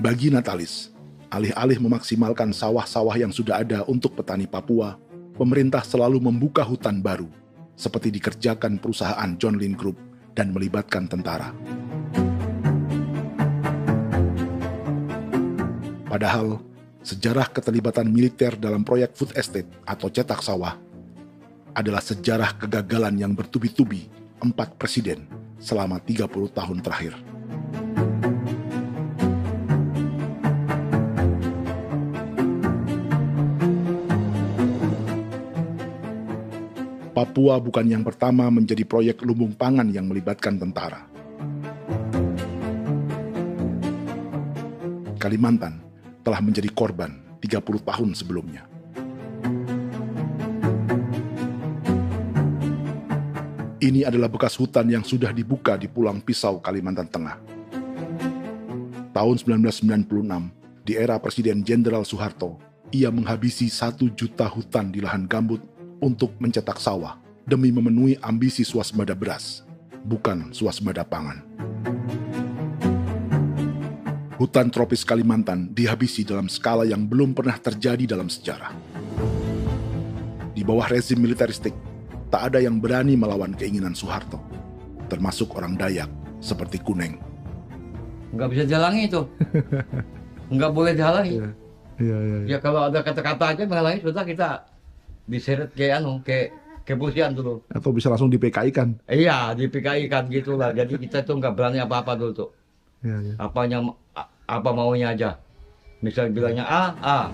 Bagi Natalis, alih-alih memaksimalkan sawah-sawah yang sudah ada untuk petani Papua, pemerintah selalu membuka hutan baru, seperti dikerjakan perusahaan John Lynn Group dan melibatkan tentara. Padahal, sejarah keterlibatan militer dalam proyek food estate atau cetak sawah adalah sejarah kegagalan yang bertubi-tubi 4 presiden selama 30 tahun terakhir. Papua bukan yang pertama menjadi proyek lumbung pangan yang melibatkan tentara. Kalimantan telah menjadi korban 30 tahun sebelumnya. Ini adalah bekas hutan yang sudah dibuka di Pulang Pisau, Kalimantan Tengah. Tahun 1996, di era Presiden Jenderal Soeharto, ia menghabisi 1 juta hutan di lahan gambut untuk mencetak sawah demi memenuhi ambisi swasembada beras, bukan swasembada pangan. Hutan tropis Kalimantan dihabisi dalam skala yang belum pernah terjadi dalam sejarah. Di bawah rezim militeristik, tak ada yang berani melawan keinginan Soeharto, termasuk orang Dayak seperti Kuneng. Nggak bisa dihalangi itu. Nggak boleh dihalangi. Ya kalau ada kata-kata aja menghalangi, sudah kita diseret ke kepolisian dulu. Atau bisa langsung di PKI-kan. Iya, di PKI-kan gitulah. Jadi kita tuh nggak berani apa-apa dulu tuh. Ya. Apa maunya aja. Misal bilangnya A.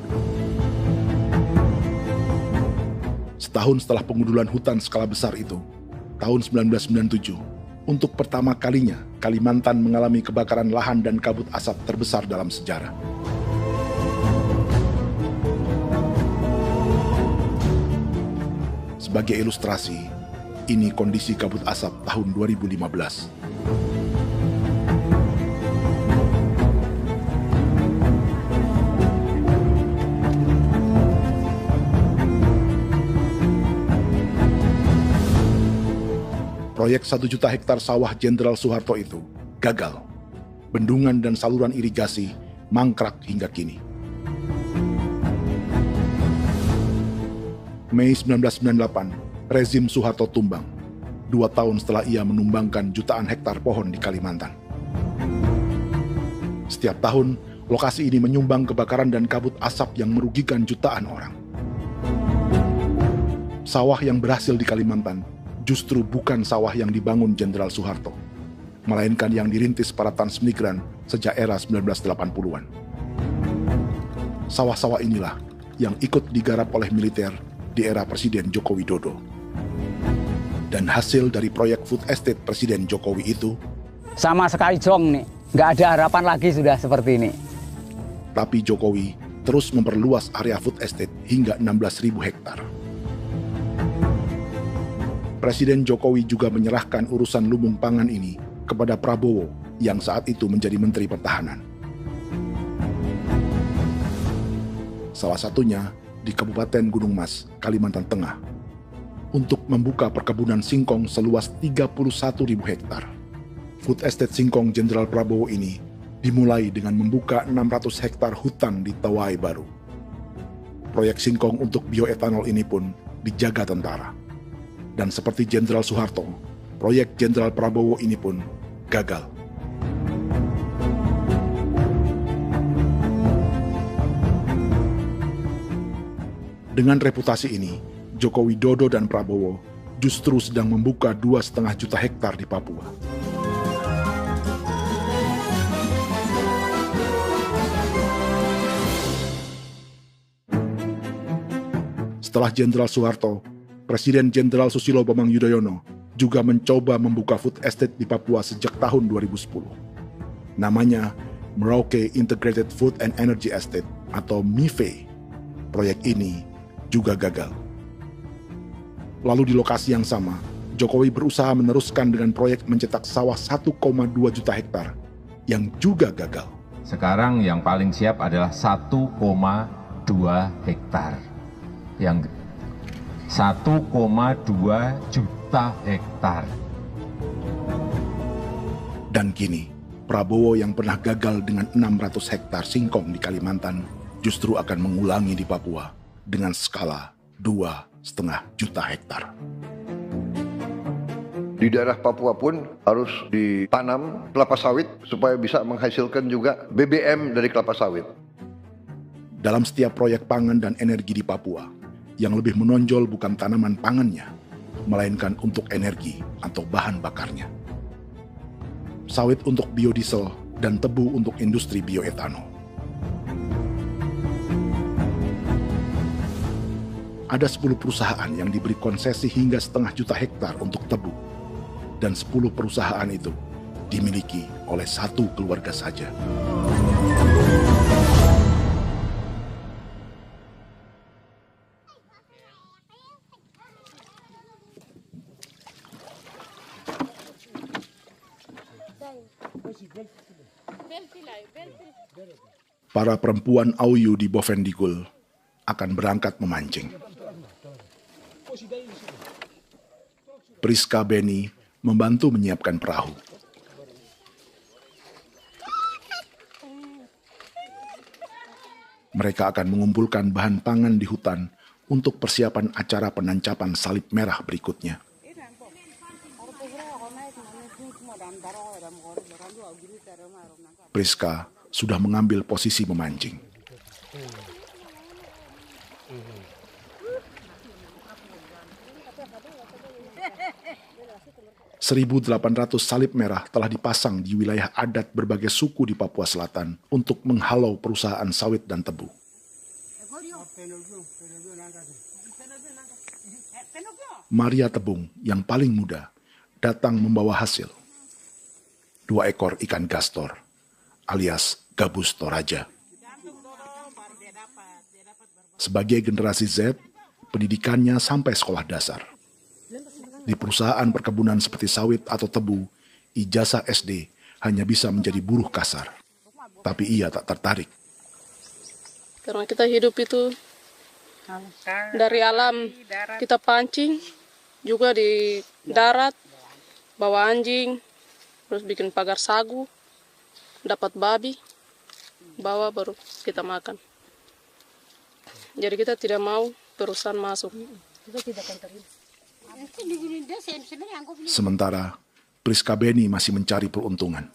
Setahun setelah pengundulan hutan skala besar itu, tahun 1997, untuk pertama kalinya Kalimantan mengalami kebakaran lahan dan kabut asap terbesar dalam sejarah. Sebagai ilustrasi, ini kondisi kabut asap tahun 2015. Proyek 1 juta hektar sawah Jenderal Soeharto itu gagal. Bendungan dan saluran irigasi mangkrak hingga kini. Mei 1998, rezim Soeharto tumbang. 2 tahun setelah ia menumbangkan jutaan hektar pohon di Kalimantan. Setiap tahun, lokasi ini menyumbang kebakaran dan kabut asap yang merugikan jutaan orang. Sawah yang berhasil di Kalimantan justru bukan sawah yang dibangun Jenderal Soeharto, melainkan yang dirintis para transmigran sejak era 1980-an. Sawah-sawah inilah yang ikut digarap oleh militer di era Presiden Joko Widodo. Dan hasil dari proyek food estate Presiden Jokowi itu sama sekali jong nih, nggak ada harapan lagi sudah seperti ini. Tapi Jokowi terus memperluas area food estate hingga 16.000 hektar. Presiden Jokowi juga menyerahkan urusan lumbung pangan ini kepada Prabowo yang saat itu menjadi Menteri Pertahanan. Salah satunya di Kabupaten Gunung Mas, Kalimantan Tengah, untuk membuka perkebunan singkong seluas 31.000 hektar. Food Estate Singkong Jenderal Prabowo ini dimulai dengan membuka 600 hektar hutan di Tawai Baru. Proyek singkong untuk bioetanol ini pun dijaga tentara. Dan seperti Jenderal Soeharto, proyek Jenderal Prabowo ini pun gagal. Dengan reputasi ini, Joko Widodo dan Prabowo justru sedang membuka 2,5 juta hektar di Papua. Setelah Jenderal Soeharto, Presiden Jenderal Susilo Bambang Yudhoyono juga mencoba membuka food estate di Papua sejak tahun 2010. Namanya Merauke Integrated Food and Energy Estate atau MIFE. Proyek ini juga gagal. Lalu di lokasi yang sama, Jokowi berusaha meneruskan dengan proyek mencetak sawah 1,2 juta hektar yang juga gagal. Sekarang yang paling siap adalah 1,2 hektar. Yang 1,2 juta hektar. Dan kini, Prabowo yang pernah gagal dengan 600 hektar singkong di Kalimantan justru akan mengulangi di Papua dengan skala 2,5 juta hektar. Di daerah Papua pun harus ditanam kelapa sawit supaya bisa menghasilkan juga BBM dari kelapa sawit. Dalam setiap proyek pangan dan energi di Papua, yang lebih menonjol bukan tanaman pangannya, melainkan untuk energi atau bahan bakarnya. Sawit untuk biodiesel dan tebu untuk industri bioetanol. Ada 10 perusahaan yang diberi konsesi hingga 0,5 juta hektar untuk tebu. Dan 10 perusahaan itu dimiliki oleh 1 keluarga saja. Para perempuan Auyu di Bovendigul akan berangkat memancing. Priska Beni membantu menyiapkan perahu. Mereka akan mengumpulkan bahan pangan di hutan untuk persiapan acara penancapan salib merah berikutnya. Priska sudah mengambil posisi memancing. 1.800 salib merah telah dipasang di wilayah adat berbagai suku di Papua Selatan untuk menghalau perusahaan sawit dan tebu. Maria Tebung yang paling muda datang membawa hasil. 2 ekor ikan gastor alias gabus toraja. Sebagai generasi Z, pendidikannya sampai sekolah dasar. Di perusahaan perkebunan seperti sawit atau tebu, ijazah SD hanya bisa menjadi buruh kasar. Tapi ia tak tertarik. Karena kita hidup itu dari alam, kita pancing, juga di darat, bawa anjing, terus bikin pagar sagu, dapat babi, bawa baru kita makan. Jadi kita tidak mau perusahaan masuk. Kita tidak akan terima. Sementara Priska Beni masih mencari peruntungan.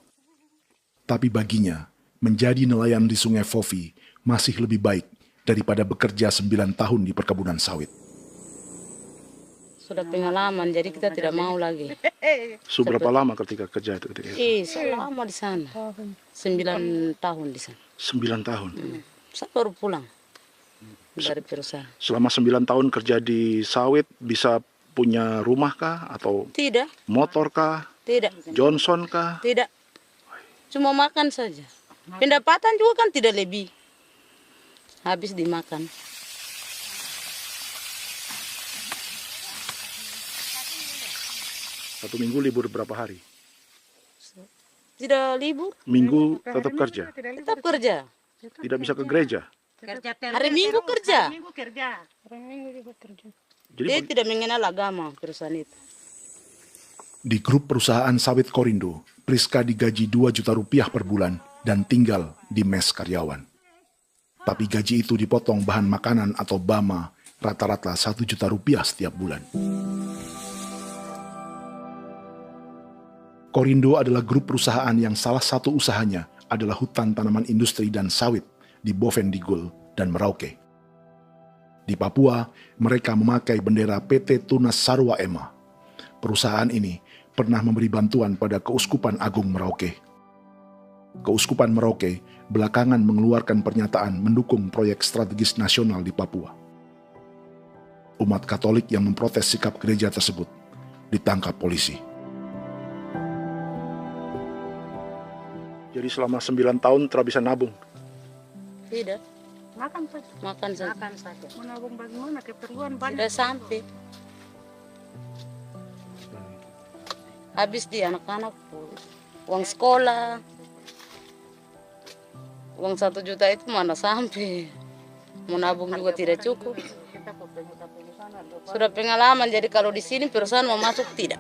Tapi baginya, menjadi nelayan di Sungai Fofi masih lebih baik daripada bekerja 9 tahun di perkebunan sawit. Sudah pengalaman, jadi kita tidak mau lagi. Seberapa lama ketika kerja itu? Selama di sana. 9 tahun di sana. 9 tahun? Saya baru pulang dari perusahaan. Selama 9 tahun kerja di sawit, bisa punya rumah kah? Atau tidak. Motor kah? Tidak. Johnson kah? Tidak. Cuma makan saja. Pendapatan juga kan tidak lebih. Habis dimakan. Satu minggu libur berapa hari? Tidak libur. Minggu tetap kerja? Tetap kerja. Tidak bisa ke gereja? Hari Minggu kerja. Hari Minggu juga kerja. Dia tidak mengenal agama perusahaan itu. Di grup perusahaan sawit Korindo, Priska digaji 2 juta rupiah per bulan dan tinggal di mes karyawan. Tapi gaji itu dipotong bahan makanan atau BAMA rata-rata 1 juta rupiah setiap bulan. Korindo adalah grup perusahaan yang salah satu usahanya adalah hutan tanaman industri dan sawit di Bovendigul dan Merauke. Di Papua, mereka memakai bendera PT Tunas Sarwa Ema. Perusahaan ini pernah memberi bantuan pada Keuskupan Agung Merauke. Keuskupan Merauke belakangan mengeluarkan pernyataan mendukung proyek strategis nasional di Papua. Umat Katolik yang memprotes sikap gereja tersebut ditangkap polisi. Jadi selama 9 tahun tidak bisa nabung? Tidak. Makan saja. Makan saja. Makan saja. Menabung bagaimana? Keperluan banyak. Sudah sampai. Habis di anak-anak uang sekolah. Uang 1 juta itu mana sampai. Mau nabung juga tidak cukup. Sudah pengalaman, jadi kalau di sini perusahaan mau masuk tidak.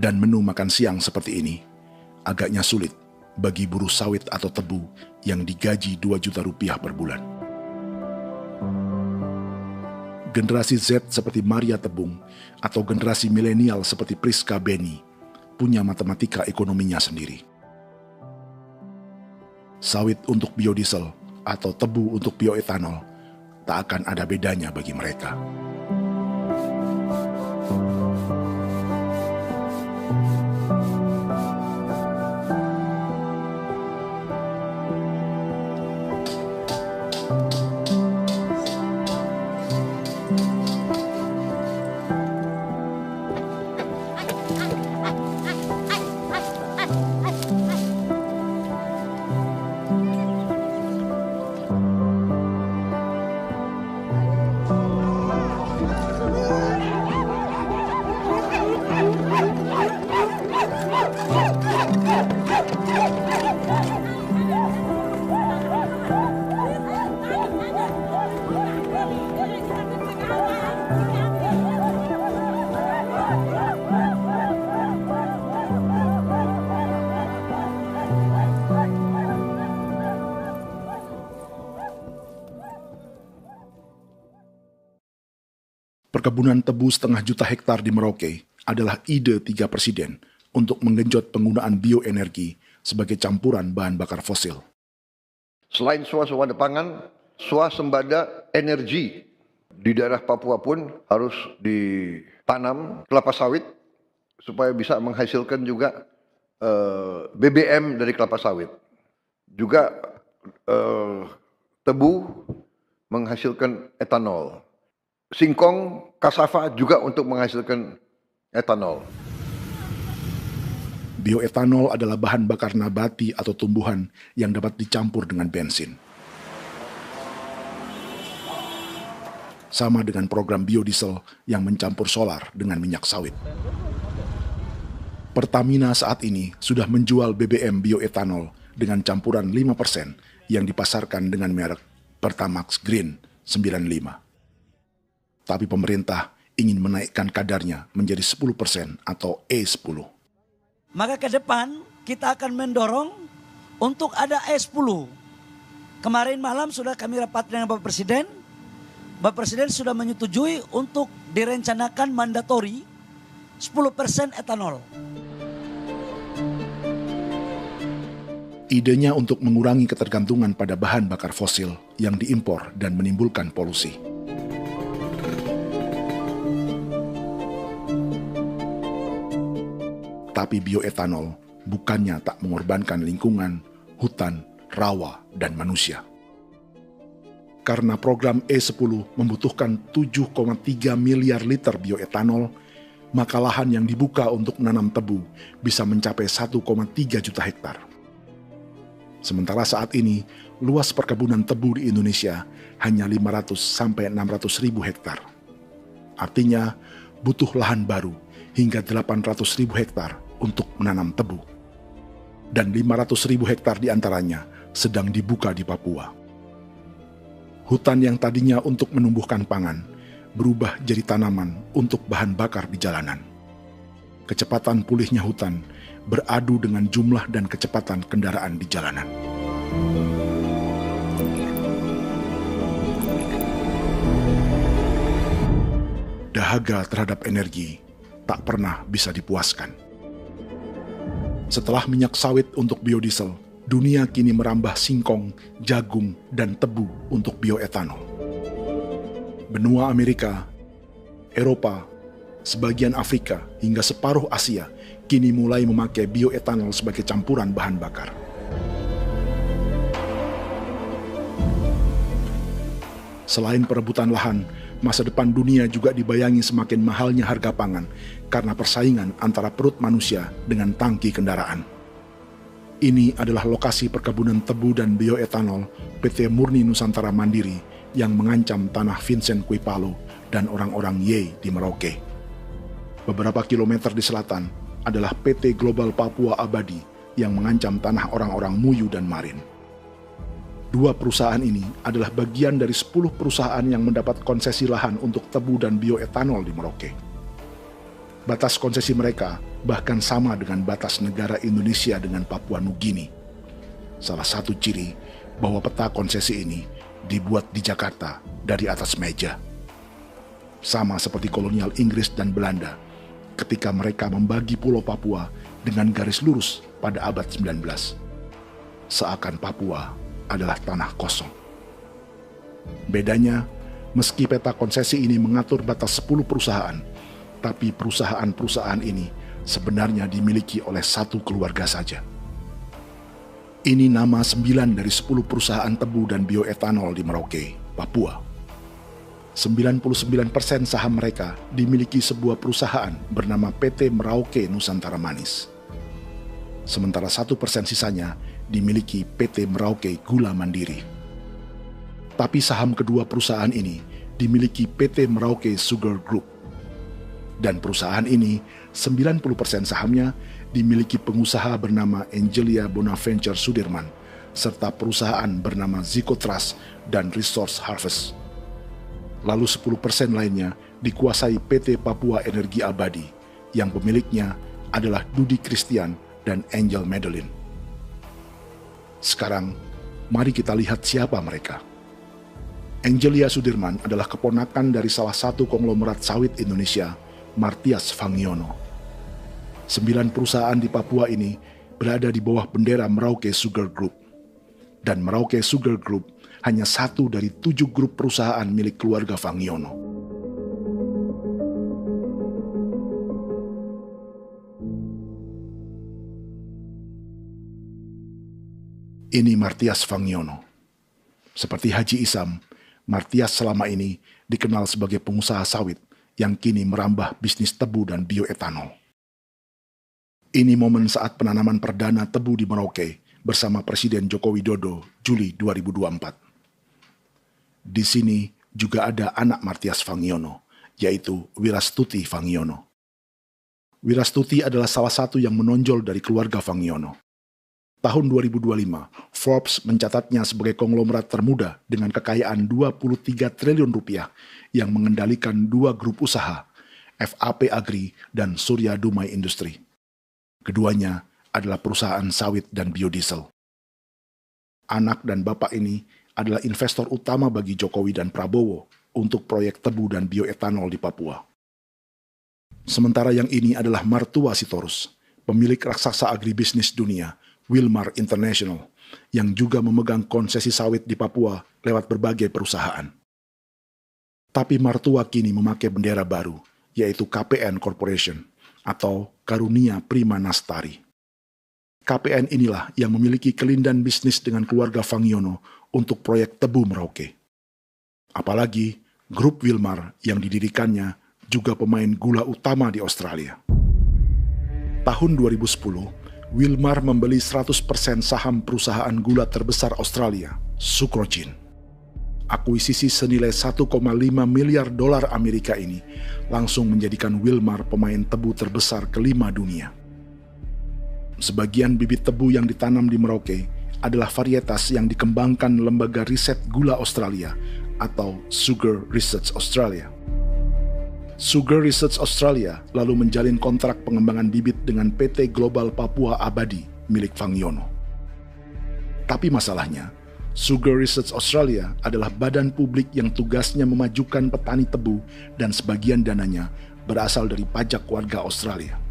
Dan menu makan siang seperti ini agaknya sulit bagi buruh sawit atau tebu yang digaji 2 juta rupiah per bulan. Generasi Z seperti Maria Tebung atau generasi milenial seperti Priska Beni punya matematika ekonominya sendiri. Sawit untuk biodiesel atau tebu untuk bioetanol tak akan ada bedanya bagi mereka. Perkebunan tebu 1,5 juta hektar di Merauke adalah ide 3 presiden untuk menggenjot penggunaan bioenergi sebagai campuran bahan bakar fosil. Selain swasembada pangan, swasembada energi di daerah Papua pun harus ditanam kelapa sawit supaya bisa menghasilkan juga BBM dari kelapa sawit. Juga tebu menghasilkan etanol. Singkong, kasava juga untuk menghasilkan etanol. Bioetanol adalah bahan bakar nabati atau tumbuhan yang dapat dicampur dengan bensin. Sama dengan program biodiesel yang mencampur solar dengan minyak sawit. Pertamina saat ini sudah menjual BBM bioetanol dengan campuran 5% yang dipasarkan dengan merek Pertamax Green 95. Tapi pemerintah ingin menaikkan kadarnya menjadi 10% atau E10. Maka ke depan kita akan mendorong untuk ada E10. Kemarin malam sudah kami rapat dengan Bapak Presiden. Bapak Presiden sudah menyetujui untuk direncanakan mandatori 10% etanol. Idenya untuk mengurangi ketergantungan pada bahan bakar fosil yang diimpor dan menimbulkan polusi. Tapi bioetanol bukannya tak mengorbankan lingkungan, hutan, rawa, dan manusia. Karena program E10 membutuhkan 7,3 miliar liter bioetanol, maka lahan yang dibuka untuk menanam tebu bisa mencapai 1,3 juta hektar. Sementara saat ini, luas perkebunan tebu di Indonesia hanya 500 sampai 600 ribu hektar. Artinya, butuh lahan baru hingga 800 ribu hektar untuk menanam tebu. Dan 500 ribu hektar diantaranya sedang dibuka di Papua. Hutan yang tadinya untuk menumbuhkan pangan berubah jadi tanaman untuk bahan bakar di jalanan. Kecepatan pulihnya hutan beradu dengan jumlah dan kecepatan kendaraan di jalanan. Dahaga terhadap energi tak pernah bisa dipuaskan. Setelah minyak sawit untuk biodiesel, dunia kini merambah singkong, jagung, dan tebu untuk bioetanol. Benua Amerika, Eropa, sebagian Afrika, hingga separuh Asia kini mulai memakai bioetanol sebagai campuran bahan bakar. Selain perebutan lahan, masa depan dunia juga dibayangi semakin mahalnya harga pangan karena persaingan antara perut manusia dengan tangki kendaraan. Ini adalah lokasi perkebunan tebu dan bioetanol PT Murni Nusantara Mandiri yang mengancam tanah Vincent Quipalo dan orang-orang Ye di Merauke. Beberapa kilometer di selatan adalah PT Global Papua Abadi yang mengancam tanah orang-orang Muyu dan Marin. Dua perusahaan ini adalah bagian dari 10 perusahaan yang mendapat konsesi lahan untuk tebu dan bioetanol di Merauke. Batas konsesi mereka bahkan sama dengan batas negara Indonesia dengan Papua Nugini. Salah satu ciri bahwa peta konsesi ini dibuat di Jakarta dari atas meja. Sama seperti kolonial Inggris dan Belanda ketika mereka membagi Pulau Papua dengan garis lurus pada abad 19. Seakan Papua adalah tanah kosong. Bedanya, meski peta konsesi ini mengatur batas 10 perusahaan, tapi perusahaan-perusahaan ini sebenarnya dimiliki oleh satu keluarga saja. Ini nama 9 dari 10 perusahaan tebu dan bioetanol di Merauke, Papua. 99% saham mereka dimiliki sebuah perusahaan bernama PT Merauke Nusantara Manis. Sementara 1% sisanya dimiliki PT Merauke Gula Mandiri. Tapi saham kedua perusahaan ini dimiliki PT Merauke Sugar Group. Dan perusahaan ini, 90% sahamnya dimiliki pengusaha bernama Angelia Bonaventure Sudirman, serta perusahaan bernama Zico Trust dan Resource Harvest. Lalu 10% lainnya dikuasai PT Papua Energi Abadi, yang pemiliknya adalah Dudi Christian dan Angel Madeline. Sekarang, mari kita lihat siapa mereka. Angelia Sudirman adalah keponakan dari salah satu konglomerat sawit Indonesia, Martias Fangiono. 9 perusahaan di Papua ini berada di bawah bendera Merauke Sugar Group. Dan Merauke Sugar Group hanya satu dari 7 grup perusahaan milik keluarga Fangiono. Ini Martias Fangiono. Seperti Haji Isam, Martias selama ini dikenal sebagai pengusaha sawit yang kini merambah bisnis tebu dan bioetanol. Ini momen saat penanaman perdana tebu di Merauke bersama Presiden Joko Widodo Juli 2024. Di sini juga ada anak Martias Fangiono, yaitu Wirastuti Fangiono. Wirastuti adalah salah satu yang menonjol dari keluarga Fangiono. Tahun 2025, Forbes mencatatnya sebagai konglomerat termuda dengan kekayaan 23 triliun rupiah yang mengendalikan 2 grup usaha, FAP Agri dan Surya Dumai Industri. Keduanya adalah perusahaan sawit dan biodiesel. Anak dan bapak ini adalah investor utama bagi Jokowi dan Prabowo untuk proyek tebu dan bioetanol di Papua. Sementara yang ini adalah Martua Sitorus, pemilik raksasa agribisnis dunia, Wilmar International, yang juga memegang konsesi sawit di Papua lewat berbagai perusahaan. Tapi Martua kini memakai bendera baru, yaitu KPN Corporation atau Karunia Prima Nastari. KPN inilah yang memiliki kelindan bisnis dengan keluarga Fangiono untuk proyek tebu Merauke. Apalagi grup Wilmar yang didirikannya juga pemain gula utama di Australia. Tahun 2010, Wilmar membeli 100% saham perusahaan gula terbesar Australia, Sucrogin. Akuisisi senilai 1,5 miliar dolar Amerika ini langsung menjadikan Wilmar pemain tebu terbesar kelima dunia. Sebagian bibit tebu yang ditanam di Merauke adalah varietas yang dikembangkan Lembaga Riset Gula Australia atau Sugar Research Australia. Sugar Research Australia lalu menjalin kontrak pengembangan bibit dengan PT Global Papua Abadi milik Fangiono. Tapi masalahnya, Sugar Research Australia adalah badan publik yang tugasnya memajukan petani tebu dan sebagian dananya berasal dari pajak warga Australia.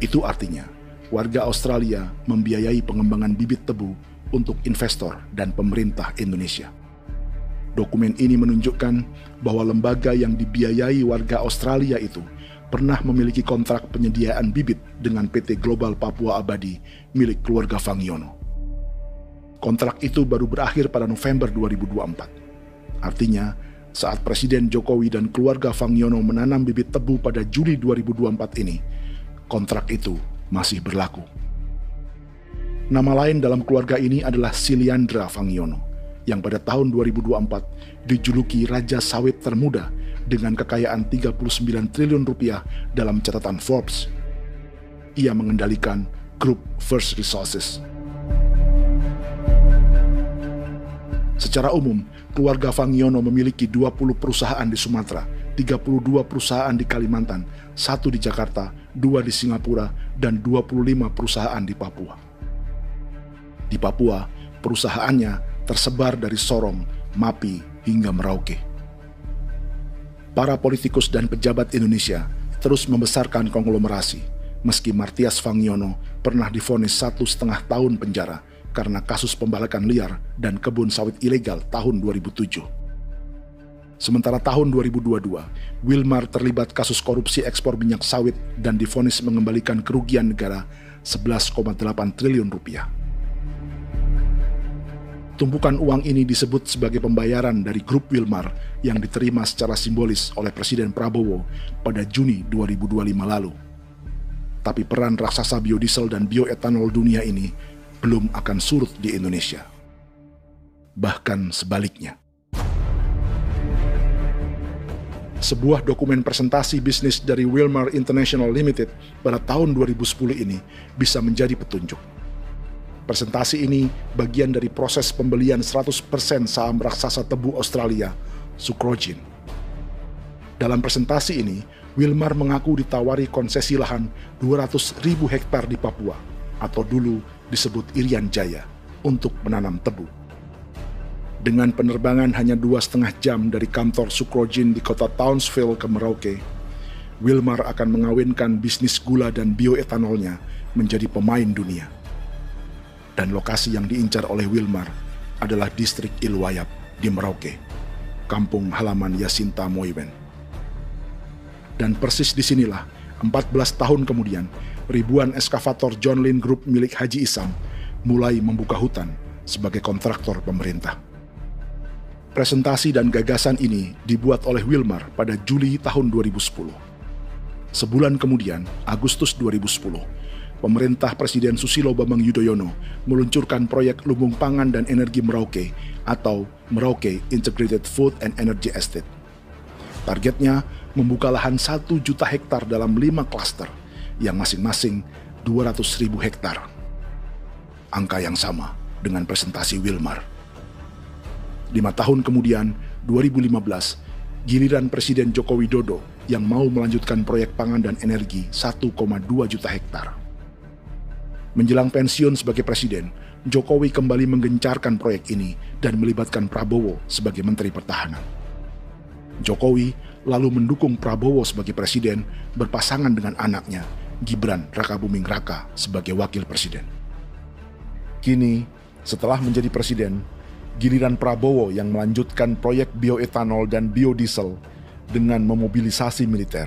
Itu artinya, warga Australia membiayai pengembangan bibit tebu untuk investor dan pemerintah Indonesia. Dokumen ini menunjukkan bahwa lembaga yang dibiayai warga Australia itu pernah memiliki kontrak penyediaan bibit dengan PT Global Papua Abadi milik keluarga Fangiono. Kontrak itu baru berakhir pada November 2024. Artinya, saat Presiden Jokowi dan keluarga Fangiono menanam bibit tebu pada Juli 2024 ini, kontrak itu masih berlaku. Nama lain dalam keluarga ini adalah Siliandra Fangiono, yang pada tahun 2024 dijuluki Raja Sawit Termuda dengan kekayaan 39 triliun rupiah dalam catatan Forbes. Ia mengendalikan grup First Resources. Secara umum, keluarga Fangiono memiliki 20 perusahaan di Sumatera, 32 perusahaan di Kalimantan, 1 di Jakarta, 2 di Singapura, dan 25 perusahaan di Papua. Di Papua, perusahaannya tersebar dari Sorong, Mapi, hingga Merauke. Para politikus dan pejabat Indonesia terus membesarkan konglomerasi, meski Martias Fangiono pernah divonis 1,5 tahun penjara karena kasus pembalakan liar dan kebun sawit ilegal tahun 2007. Sementara tahun 2022, Wilmar terlibat kasus korupsi ekspor minyak sawit dan divonis mengembalikan kerugian negara 11,8 triliun rupiah. Tumpukan uang ini disebut sebagai pembayaran dari grup Wilmar yang diterima secara simbolis oleh Presiden Prabowo pada Juni 2025 lalu. Tapi peran raksasa biodiesel dan bioetanol dunia ini belum akan surut di Indonesia. Bahkan sebaliknya. Sebuah dokumen presentasi bisnis dari Wilmar International Limited pada tahun 2010 ini bisa menjadi petunjuk. Presentasi ini bagian dari proses pembelian 100% saham raksasa tebu Australia, Sucrogin. Dalam presentasi ini, Wilmar mengaku ditawari konsesi lahan 200.000 hektar di Papua, atau dulu disebut Irian Jaya, untuk menanam tebu. Dengan penerbangan hanya 2,5 jam dari kantor Sucrogin di kota Townsville ke Merauke, Wilmar akan mengawinkan bisnis gula dan bioetanolnya menjadi pemain dunia. Dan lokasi yang diincar oleh Wilmar adalah distrik Ilwayap di Merauke, kampung halaman Yasinta Moiwen. Dan persis disinilah, 14 tahun kemudian, ribuan eskavator John Lynn Group milik Haji Isam mulai membuka hutan sebagai kontraktor pemerintah. Presentasi dan gagasan ini dibuat oleh Wilmar pada Juli tahun 2010. Sebulan kemudian, Agustus 2010, pemerintah Presiden Susilo Bambang Yudhoyono meluncurkan proyek Lumbung Pangan dan Energi Merauke atau Merauke Integrated Food and Energy Estate. Targetnya membuka lahan 1 juta hektar dalam 5 klaster yang masing-masing 200.000 hektar. Angka yang sama dengan presentasi Wilmar. 5 tahun kemudian, 2015, giliran Presiden Joko Widodo yang mau melanjutkan proyek pangan dan energi 1,2 juta hektar. Menjelang pensiun sebagai presiden, Jokowi kembali menggencarkan proyek ini dan melibatkan Prabowo sebagai Menteri Pertahanan. Jokowi lalu mendukung Prabowo sebagai presiden berpasangan dengan anaknya, Gibran Rakabuming Raka sebagai wakil presiden. Kini, setelah menjadi presiden, giliran Prabowo yang melanjutkan proyek bioetanol dan biodiesel dengan memobilisasi militer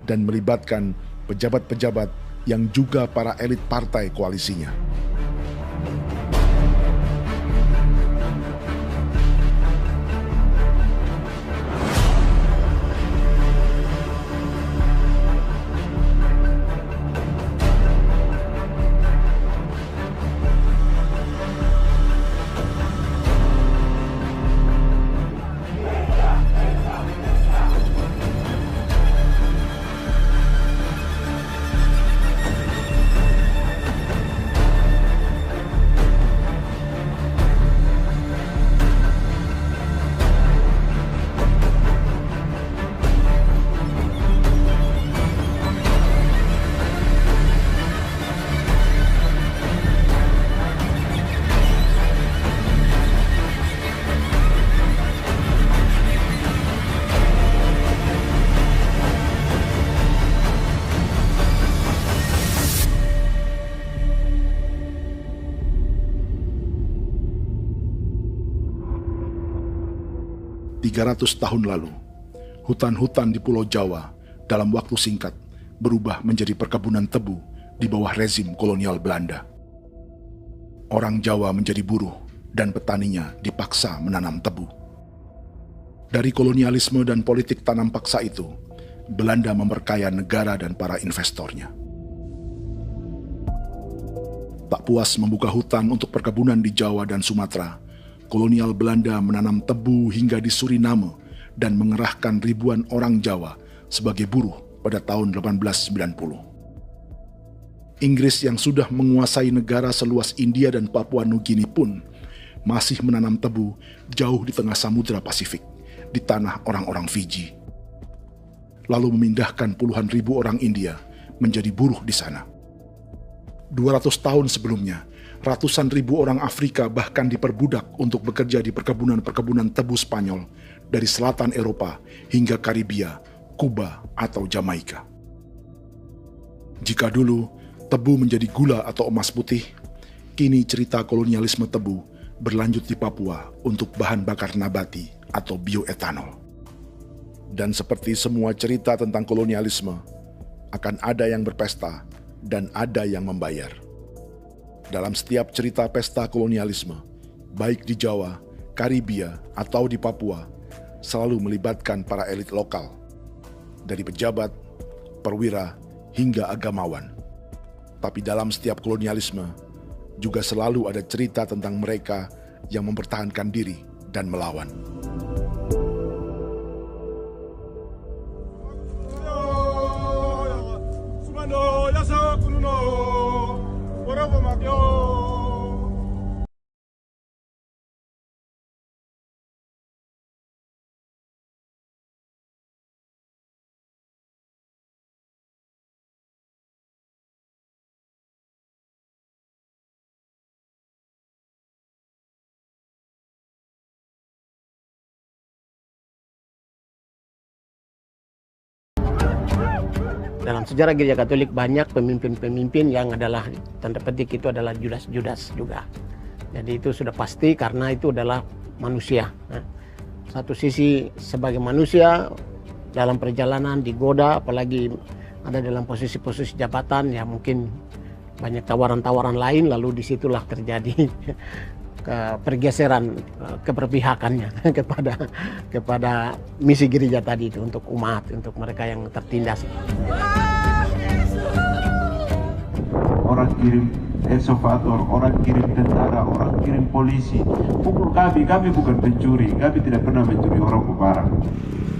dan melibatkan pejabat-pejabat yang juga para elit partai koalisinya. Tahun lalu, hutan-hutan di Pulau Jawa dalam waktu singkat berubah menjadi perkebunan tebu di bawah rezim kolonial Belanda. Orang Jawa menjadi buruh dan petaninya dipaksa menanam tebu. Dari kolonialisme dan politik tanam paksa itu, Belanda memperkaya negara dan para investornya. Tak puas membuka hutan untuk perkebunan di Jawa dan Sumatera, kolonial Belanda menanam tebu hingga di Suriname dan mengerahkan ribuan orang Jawa sebagai buruh pada tahun 1890. Inggris yang sudah menguasai negara seluas India dan Papua Nugini pun masih menanam tebu jauh di tengah Samudra Pasifik, di tanah orang-orang Fiji. Lalu memindahkan puluhan ribu orang India menjadi buruh di sana. 200 tahun sebelumnya, ratusan ribu orang Afrika bahkan diperbudak untuk bekerja di perkebunan-perkebunan tebu Spanyol dari selatan Eropa hingga Karibia, Kuba, atau Jamaika. Jika dulu tebu menjadi gula atau emas putih, kini cerita kolonialisme tebu berlanjut di Papua untuk bahan bakar nabati atau bioetanol. Dan seperti semua cerita tentang kolonialisme, akan ada yang berpesta dan ada yang membayar. Dalam setiap cerita pesta kolonialisme, baik di Jawa, Karibia, atau di Papua, selalu melibatkan para elit lokal, dari pejabat, perwira, hingga agamawan. Tapi dalam setiap kolonialisme, juga selalu ada cerita tentang mereka yang mempertahankan diri dan melawan. Dalam sejarah Gereja Katolik banyak pemimpin-pemimpin yang adalah tanda petik itu adalah Judas-Judas juga. Jadi itu sudah pasti karena itu adalah manusia. Satu sisi sebagai manusia dalam perjalanan digoda, apalagi ada dalam posisi-posisi jabatan, ya mungkin banyak tawaran-tawaran lain, lalu disitulah terjadi pergeseran keberpihakannya kepada misi gereja tadi itu untuk umat, untuk mereka yang tertindas. Orang kirim ekskuvator, orang kirim tentara, orang kirim polisi. Pukul kami bukan pencuri, kami tidak pernah mencuri orang barang.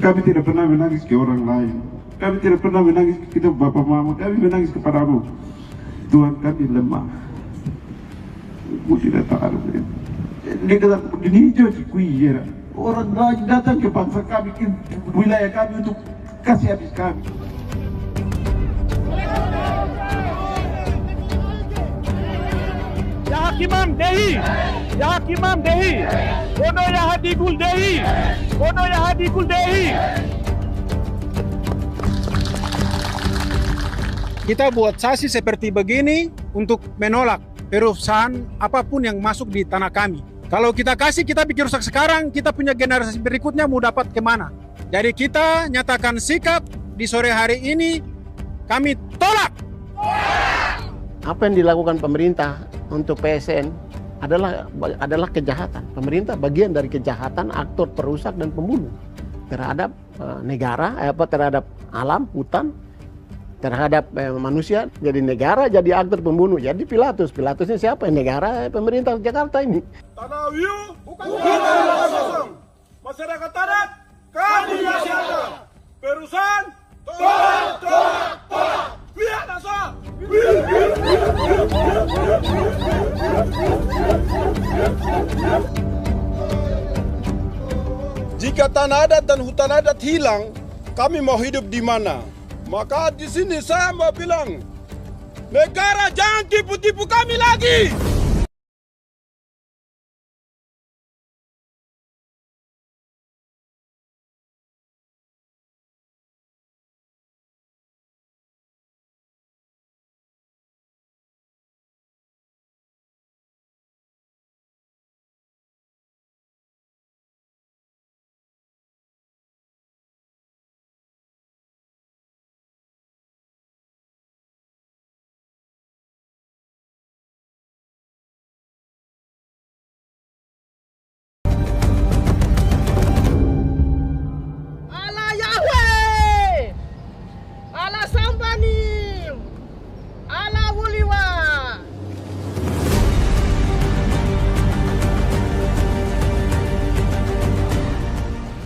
Kami tidak pernah menangis ke orang lain. Kami tidak pernah menangis ke kita bapak mama, kami menangis kepadamu. Tuhan, kami lemah. Tidak tahu. Dia kata ini hijau cikui. Orang datang ke bangsa kami, ke wilayah kami untuk kasih habis kami. Ya Hakimam Dehi, Ya Hakimam Dehi, Bono Ya Hadikul Dehi, Bono Ya Hadikul Dehi. Kita buat sasi seperti begini untuk menolak perusahaan apapun yang masuk di tanah kami. Kalau kita kasih, kita bikin rusak sekarang, kita punya generasi berikutnya mau dapat kemana. Jadi kita nyatakan sikap di sore hari ini, kami tolak. Apa yang dilakukan pemerintah untuk PSN adalah kejahatan. Pemerintah bagian dari kejahatan, aktor perusak dan pembunuh terhadap negara, terhadap alam, hutan, terhadap manusia. Jadi negara jadi aktor pembunuh. Jadi Pilatusnya siapa? Negara, pemerintah Jakarta ini. Tanah Wiu bukan kosong. Masyarakat adat kami siapa? Perusahaan tolak. Lihat asal. Jika tanah adat dan hutan adat hilang, kami mau hidup di mana? Maka di sini saya mau bilang, negara jangan tipu-tipu kami lagi.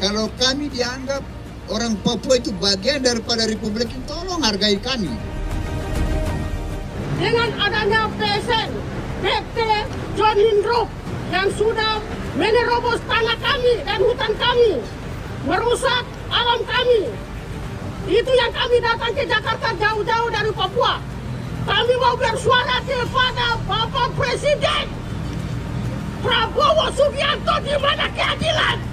Kalau kami dianggap orang Papua itu bagian daripada Republik ini, tolong hargai kami. Dengan adanya PSN, PT John Hindro yang sudah menerobos tanah kami dan hutan kami, merusak alam kami. Itu yang kami datang ke Jakarta jauh-jauh dari Papua. Kami mau bersuara kepada Bapak Presiden Prabowo Subianto, di mana keadilan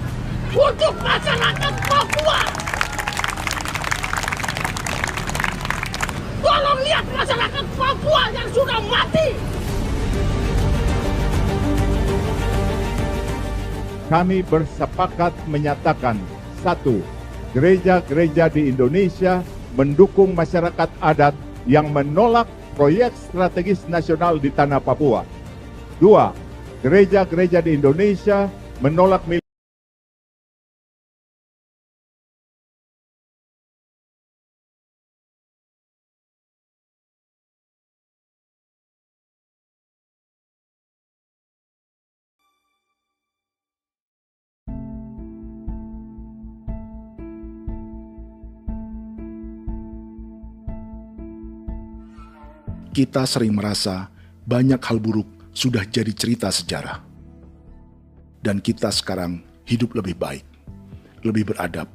untuk masyarakat Papua. Tolong lihat masyarakat Papua yang sudah mati. Kami bersepakat menyatakan, 1. Gereja-gereja di Indonesia mendukung masyarakat adat yang menolak proyek strategis nasional di tanah Papua. 2. Gereja-gereja di Indonesia menolak Kita sering merasa banyak hal buruk sudah jadi cerita sejarah. Dan kita sekarang hidup lebih baik, lebih beradab,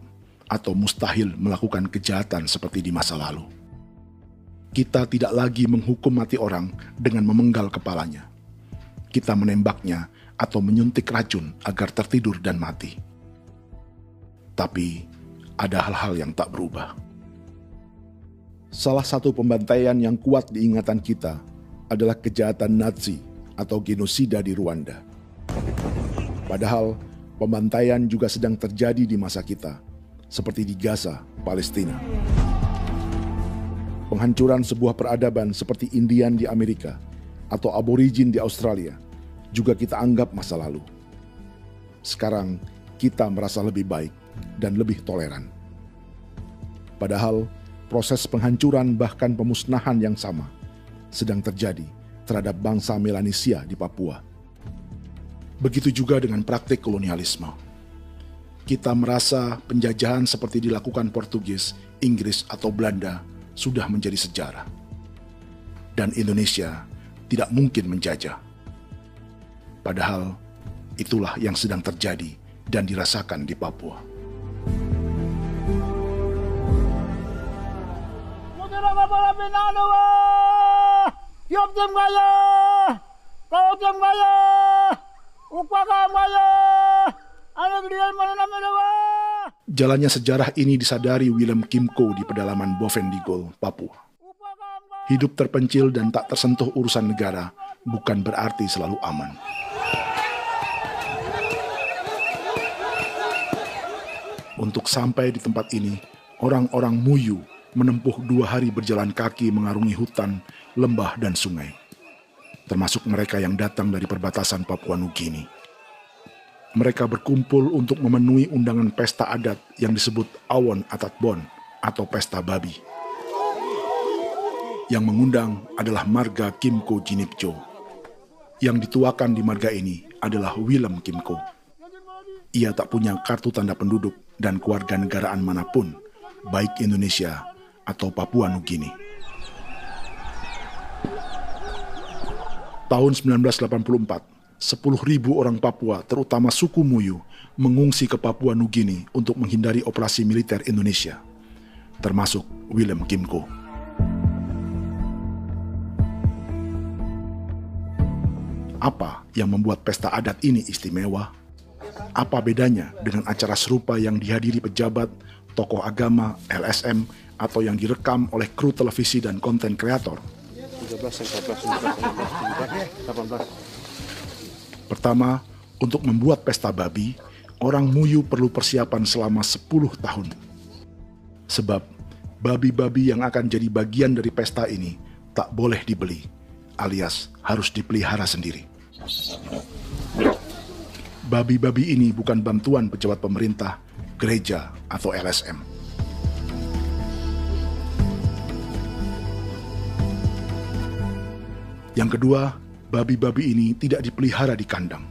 atau mustahil melakukan kejahatan seperti di masa lalu. Kita tidak lagi menghukum mati orang dengan memenggal kepalanya. Kita menembaknya atau menyuntik racun agar tertidur dan mati. Tapi ada hal-hal yang tak berubah. Salah satu pembantaian yang kuat di ingatan kita adalah kejahatan Nazi atau genosida di Rwanda. Padahal pembantaian juga sedang terjadi di masa kita, seperti di Gaza, Palestina. Penghancuran sebuah peradaban seperti Indian di Amerika atau aborigin di Australia juga kita anggap masa lalu. Sekarang kita merasa lebih baik dan lebih toleran. Padahal proses penghancuran bahkan pemusnahan yang sama sedang terjadi terhadap bangsa Melanesia di Papua. Begitu juga dengan praktik kolonialisme. Kita merasa penjajahan seperti dilakukan Portugis, Inggris, atau Belanda sudah menjadi sejarah. Dan Indonesia tidak mungkin menjajah. Padahal itulah yang sedang terjadi dan dirasakan di Papua. Jalannya sejarah ini disadari Willem Kimco di pedalaman Bovendigol, Papua. Hidup terpencil dan tak tersentuh urusan negara bukan berarti selalu aman. Untuk sampai di tempat ini, orang-orang Muyu menempuh 2 hari berjalan kaki mengarungi hutan, lembah, dan sungai. Termasuk mereka yang datang dari perbatasan Papua Nugini. Mereka berkumpul untuk memenuhi undangan pesta adat yang disebut Awon Atatbon atau Pesta Babi. Yang mengundang adalah marga Kimco Jinipjo. Yang dituakan di marga ini adalah Willem Kimco. Ia tak punya kartu tanda penduduk dan kewarganegaraan manapun, baik Indonesia atau Papua Nugini. Tahun 1984, 10.000 orang Papua, terutama suku Muyu, mengungsi ke Papua Nugini untuk menghindari operasi militer Indonesia, termasuk Willem Kimco. Apa yang membuat pesta adat ini istimewa? Apa bedanya dengan acara serupa yang dihadiri pejabat, tokoh agama, LSM, atau yang direkam oleh kru televisi dan konten kreator? 18. Pertama, untuk membuat pesta babi, orang Muyu perlu persiapan selama 10 tahun. Sebab, babi-babi yang akan jadi bagian dari pesta ini tak boleh dibeli, alias harus dipelihara sendiri. Babi-babi ini bukan bantuan pejabat pemerintah, gereja, atau LSM. Yang kedua, babi-babi ini tidak dipelihara di kandang.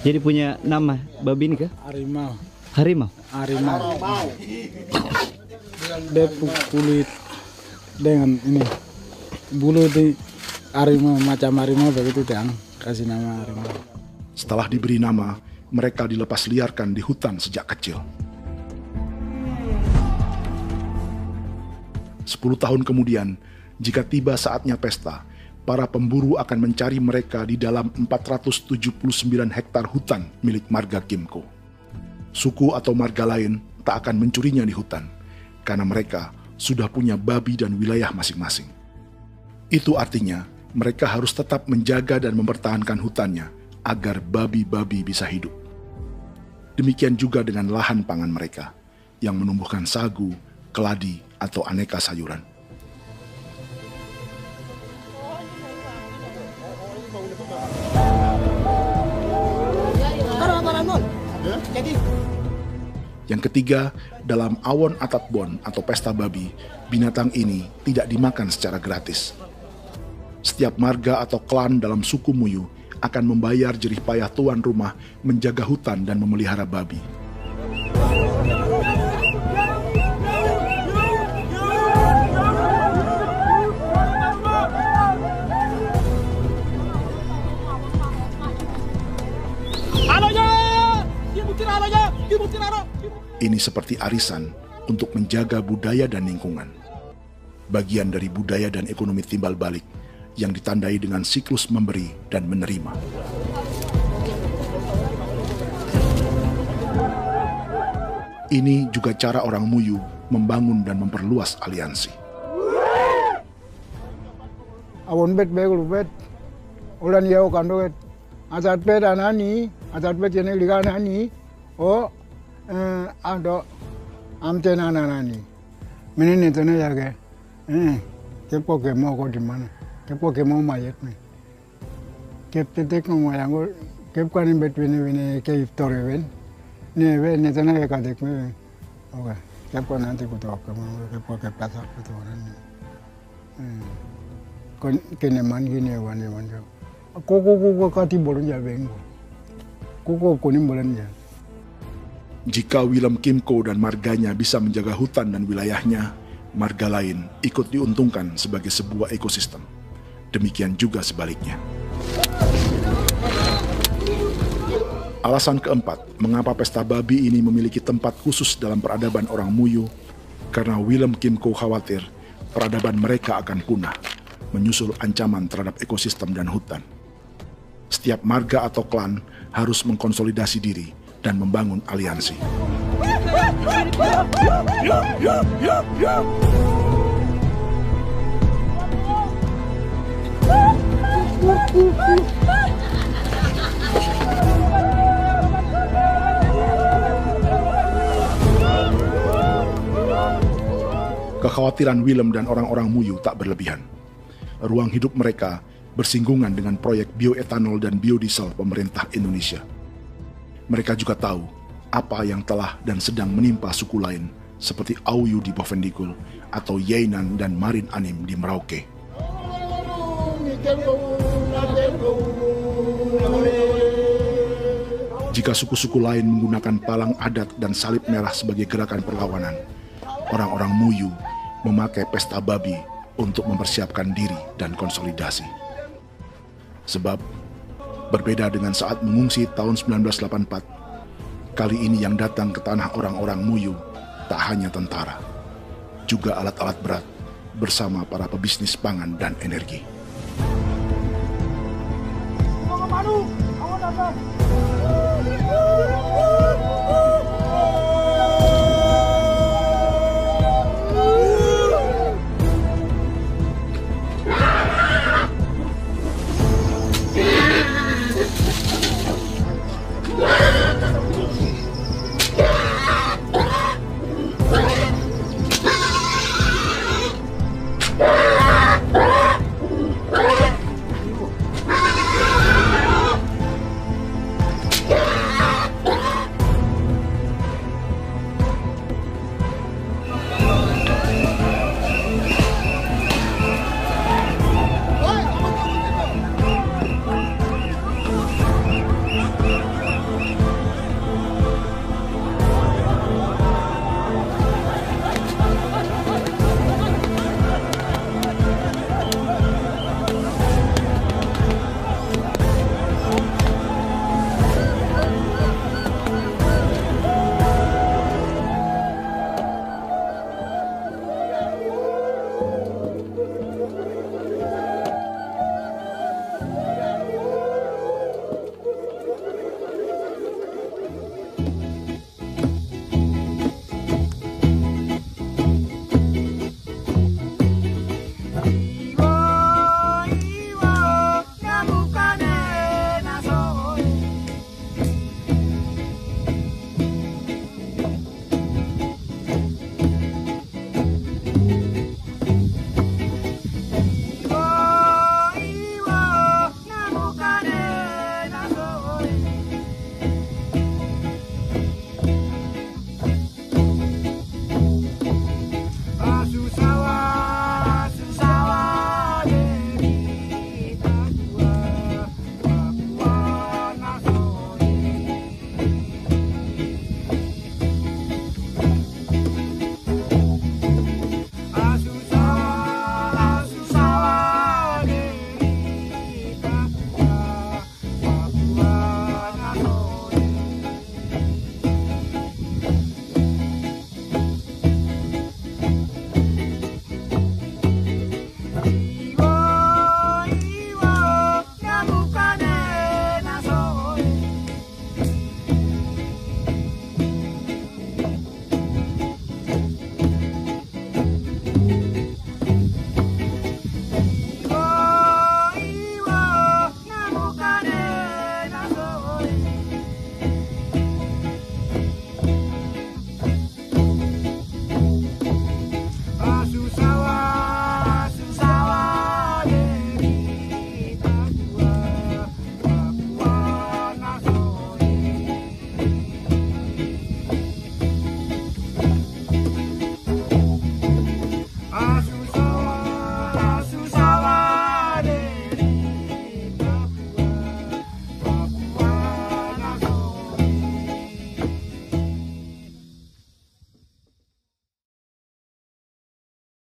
Jadi punya nama babi ini kah? Harimau. Harimau? Harimau. Dia kulit dengan ini. Bulu di harimau, macam harimau begitu kan. Kasih nama harimau. Setelah diberi nama, mereka dilepas liarkan di hutan sejak kecil. 10 tahun kemudian, jika tiba saatnya pesta, para pemburu akan mencari mereka di dalam 479 hektar hutan milik marga Kimco. Suku atau marga lain tak akan mencurinya di hutan, karena mereka sudah punya babi dan wilayah masing-masing. Itu artinya, mereka harus tetap menjaga dan mempertahankan hutannya, agar babi-babi bisa hidup. Demikian juga dengan lahan pangan mereka, yang menumbuhkan sagu, keladi, atau aneka sayuran. Yang ketiga, dalam Awon Atatbon atau pesta babi, binatang ini tidak dimakan secara gratis. Setiap marga atau klan dalam suku Muyu akan membayar jerih payah tuan rumah menjaga hutan dan memelihara babi. Ini seperti arisan untuk menjaga budaya dan lingkungan. Bagian dari budaya dan ekonomi timbal balik yang ditandai dengan siklus memberi dan menerima. Ini juga cara orang Muyu membangun dan memperluas aliansi. Awon bet begul bet. Ulan yau kando bet. Asat bet anani, asat bet jene liga anani. Oh, ado amte nani. Menini tene yage. Kepo ke mau ko di mana? Kepo ke mau mayat nih. Kep tetek mau yang kep kan bet wini ke iftore wen. Ne tene ya kadek me. Oke. Kepo nanti ku tok kamu kepo ke pasak itu orang. Kon kene man gini wan. Koko kati bolon ya bengo. Koko kuning bolon ya. Jika Willem Kimco dan marganya bisa menjaga hutan dan wilayahnya, marga lain ikut diuntungkan sebagai sebuah ekosistem. Demikian juga sebaliknya. Alasan keempat, mengapa pesta babi ini memiliki tempat khusus dalam peradaban orang Muyu, karena Willem Kim Ko khawatir peradaban mereka akan punah, menyusul ancaman terhadap ekosistem dan hutan. Setiap marga atau klan harus mengkonsolidasi diri dan membangun aliansi. Kekhawatiran Willem dan orang-orang Muyu tak berlebihan. Ruang hidup mereka bersinggungan dengan proyek bioetanol dan biodiesel pemerintah Indonesia. Mereka juga tahu apa yang telah dan sedang menimpa suku lain seperti Auyu di Bovendigul atau Yainan dan Marin Anim di Merauke. Jika suku-suku lain menggunakan palang adat dan salib merah sebagai gerakan perlawanan, orang-orang Muyu memakai pesta babi untuk mempersiapkan diri dan konsolidasi. Sebab, berbeda dengan saat mengungsi tahun 1984, kali ini yang datang ke tanah orang-orang Muyu tak hanya tentara, juga alat-alat berat bersama para pebisnis pangan dan energi. Awas,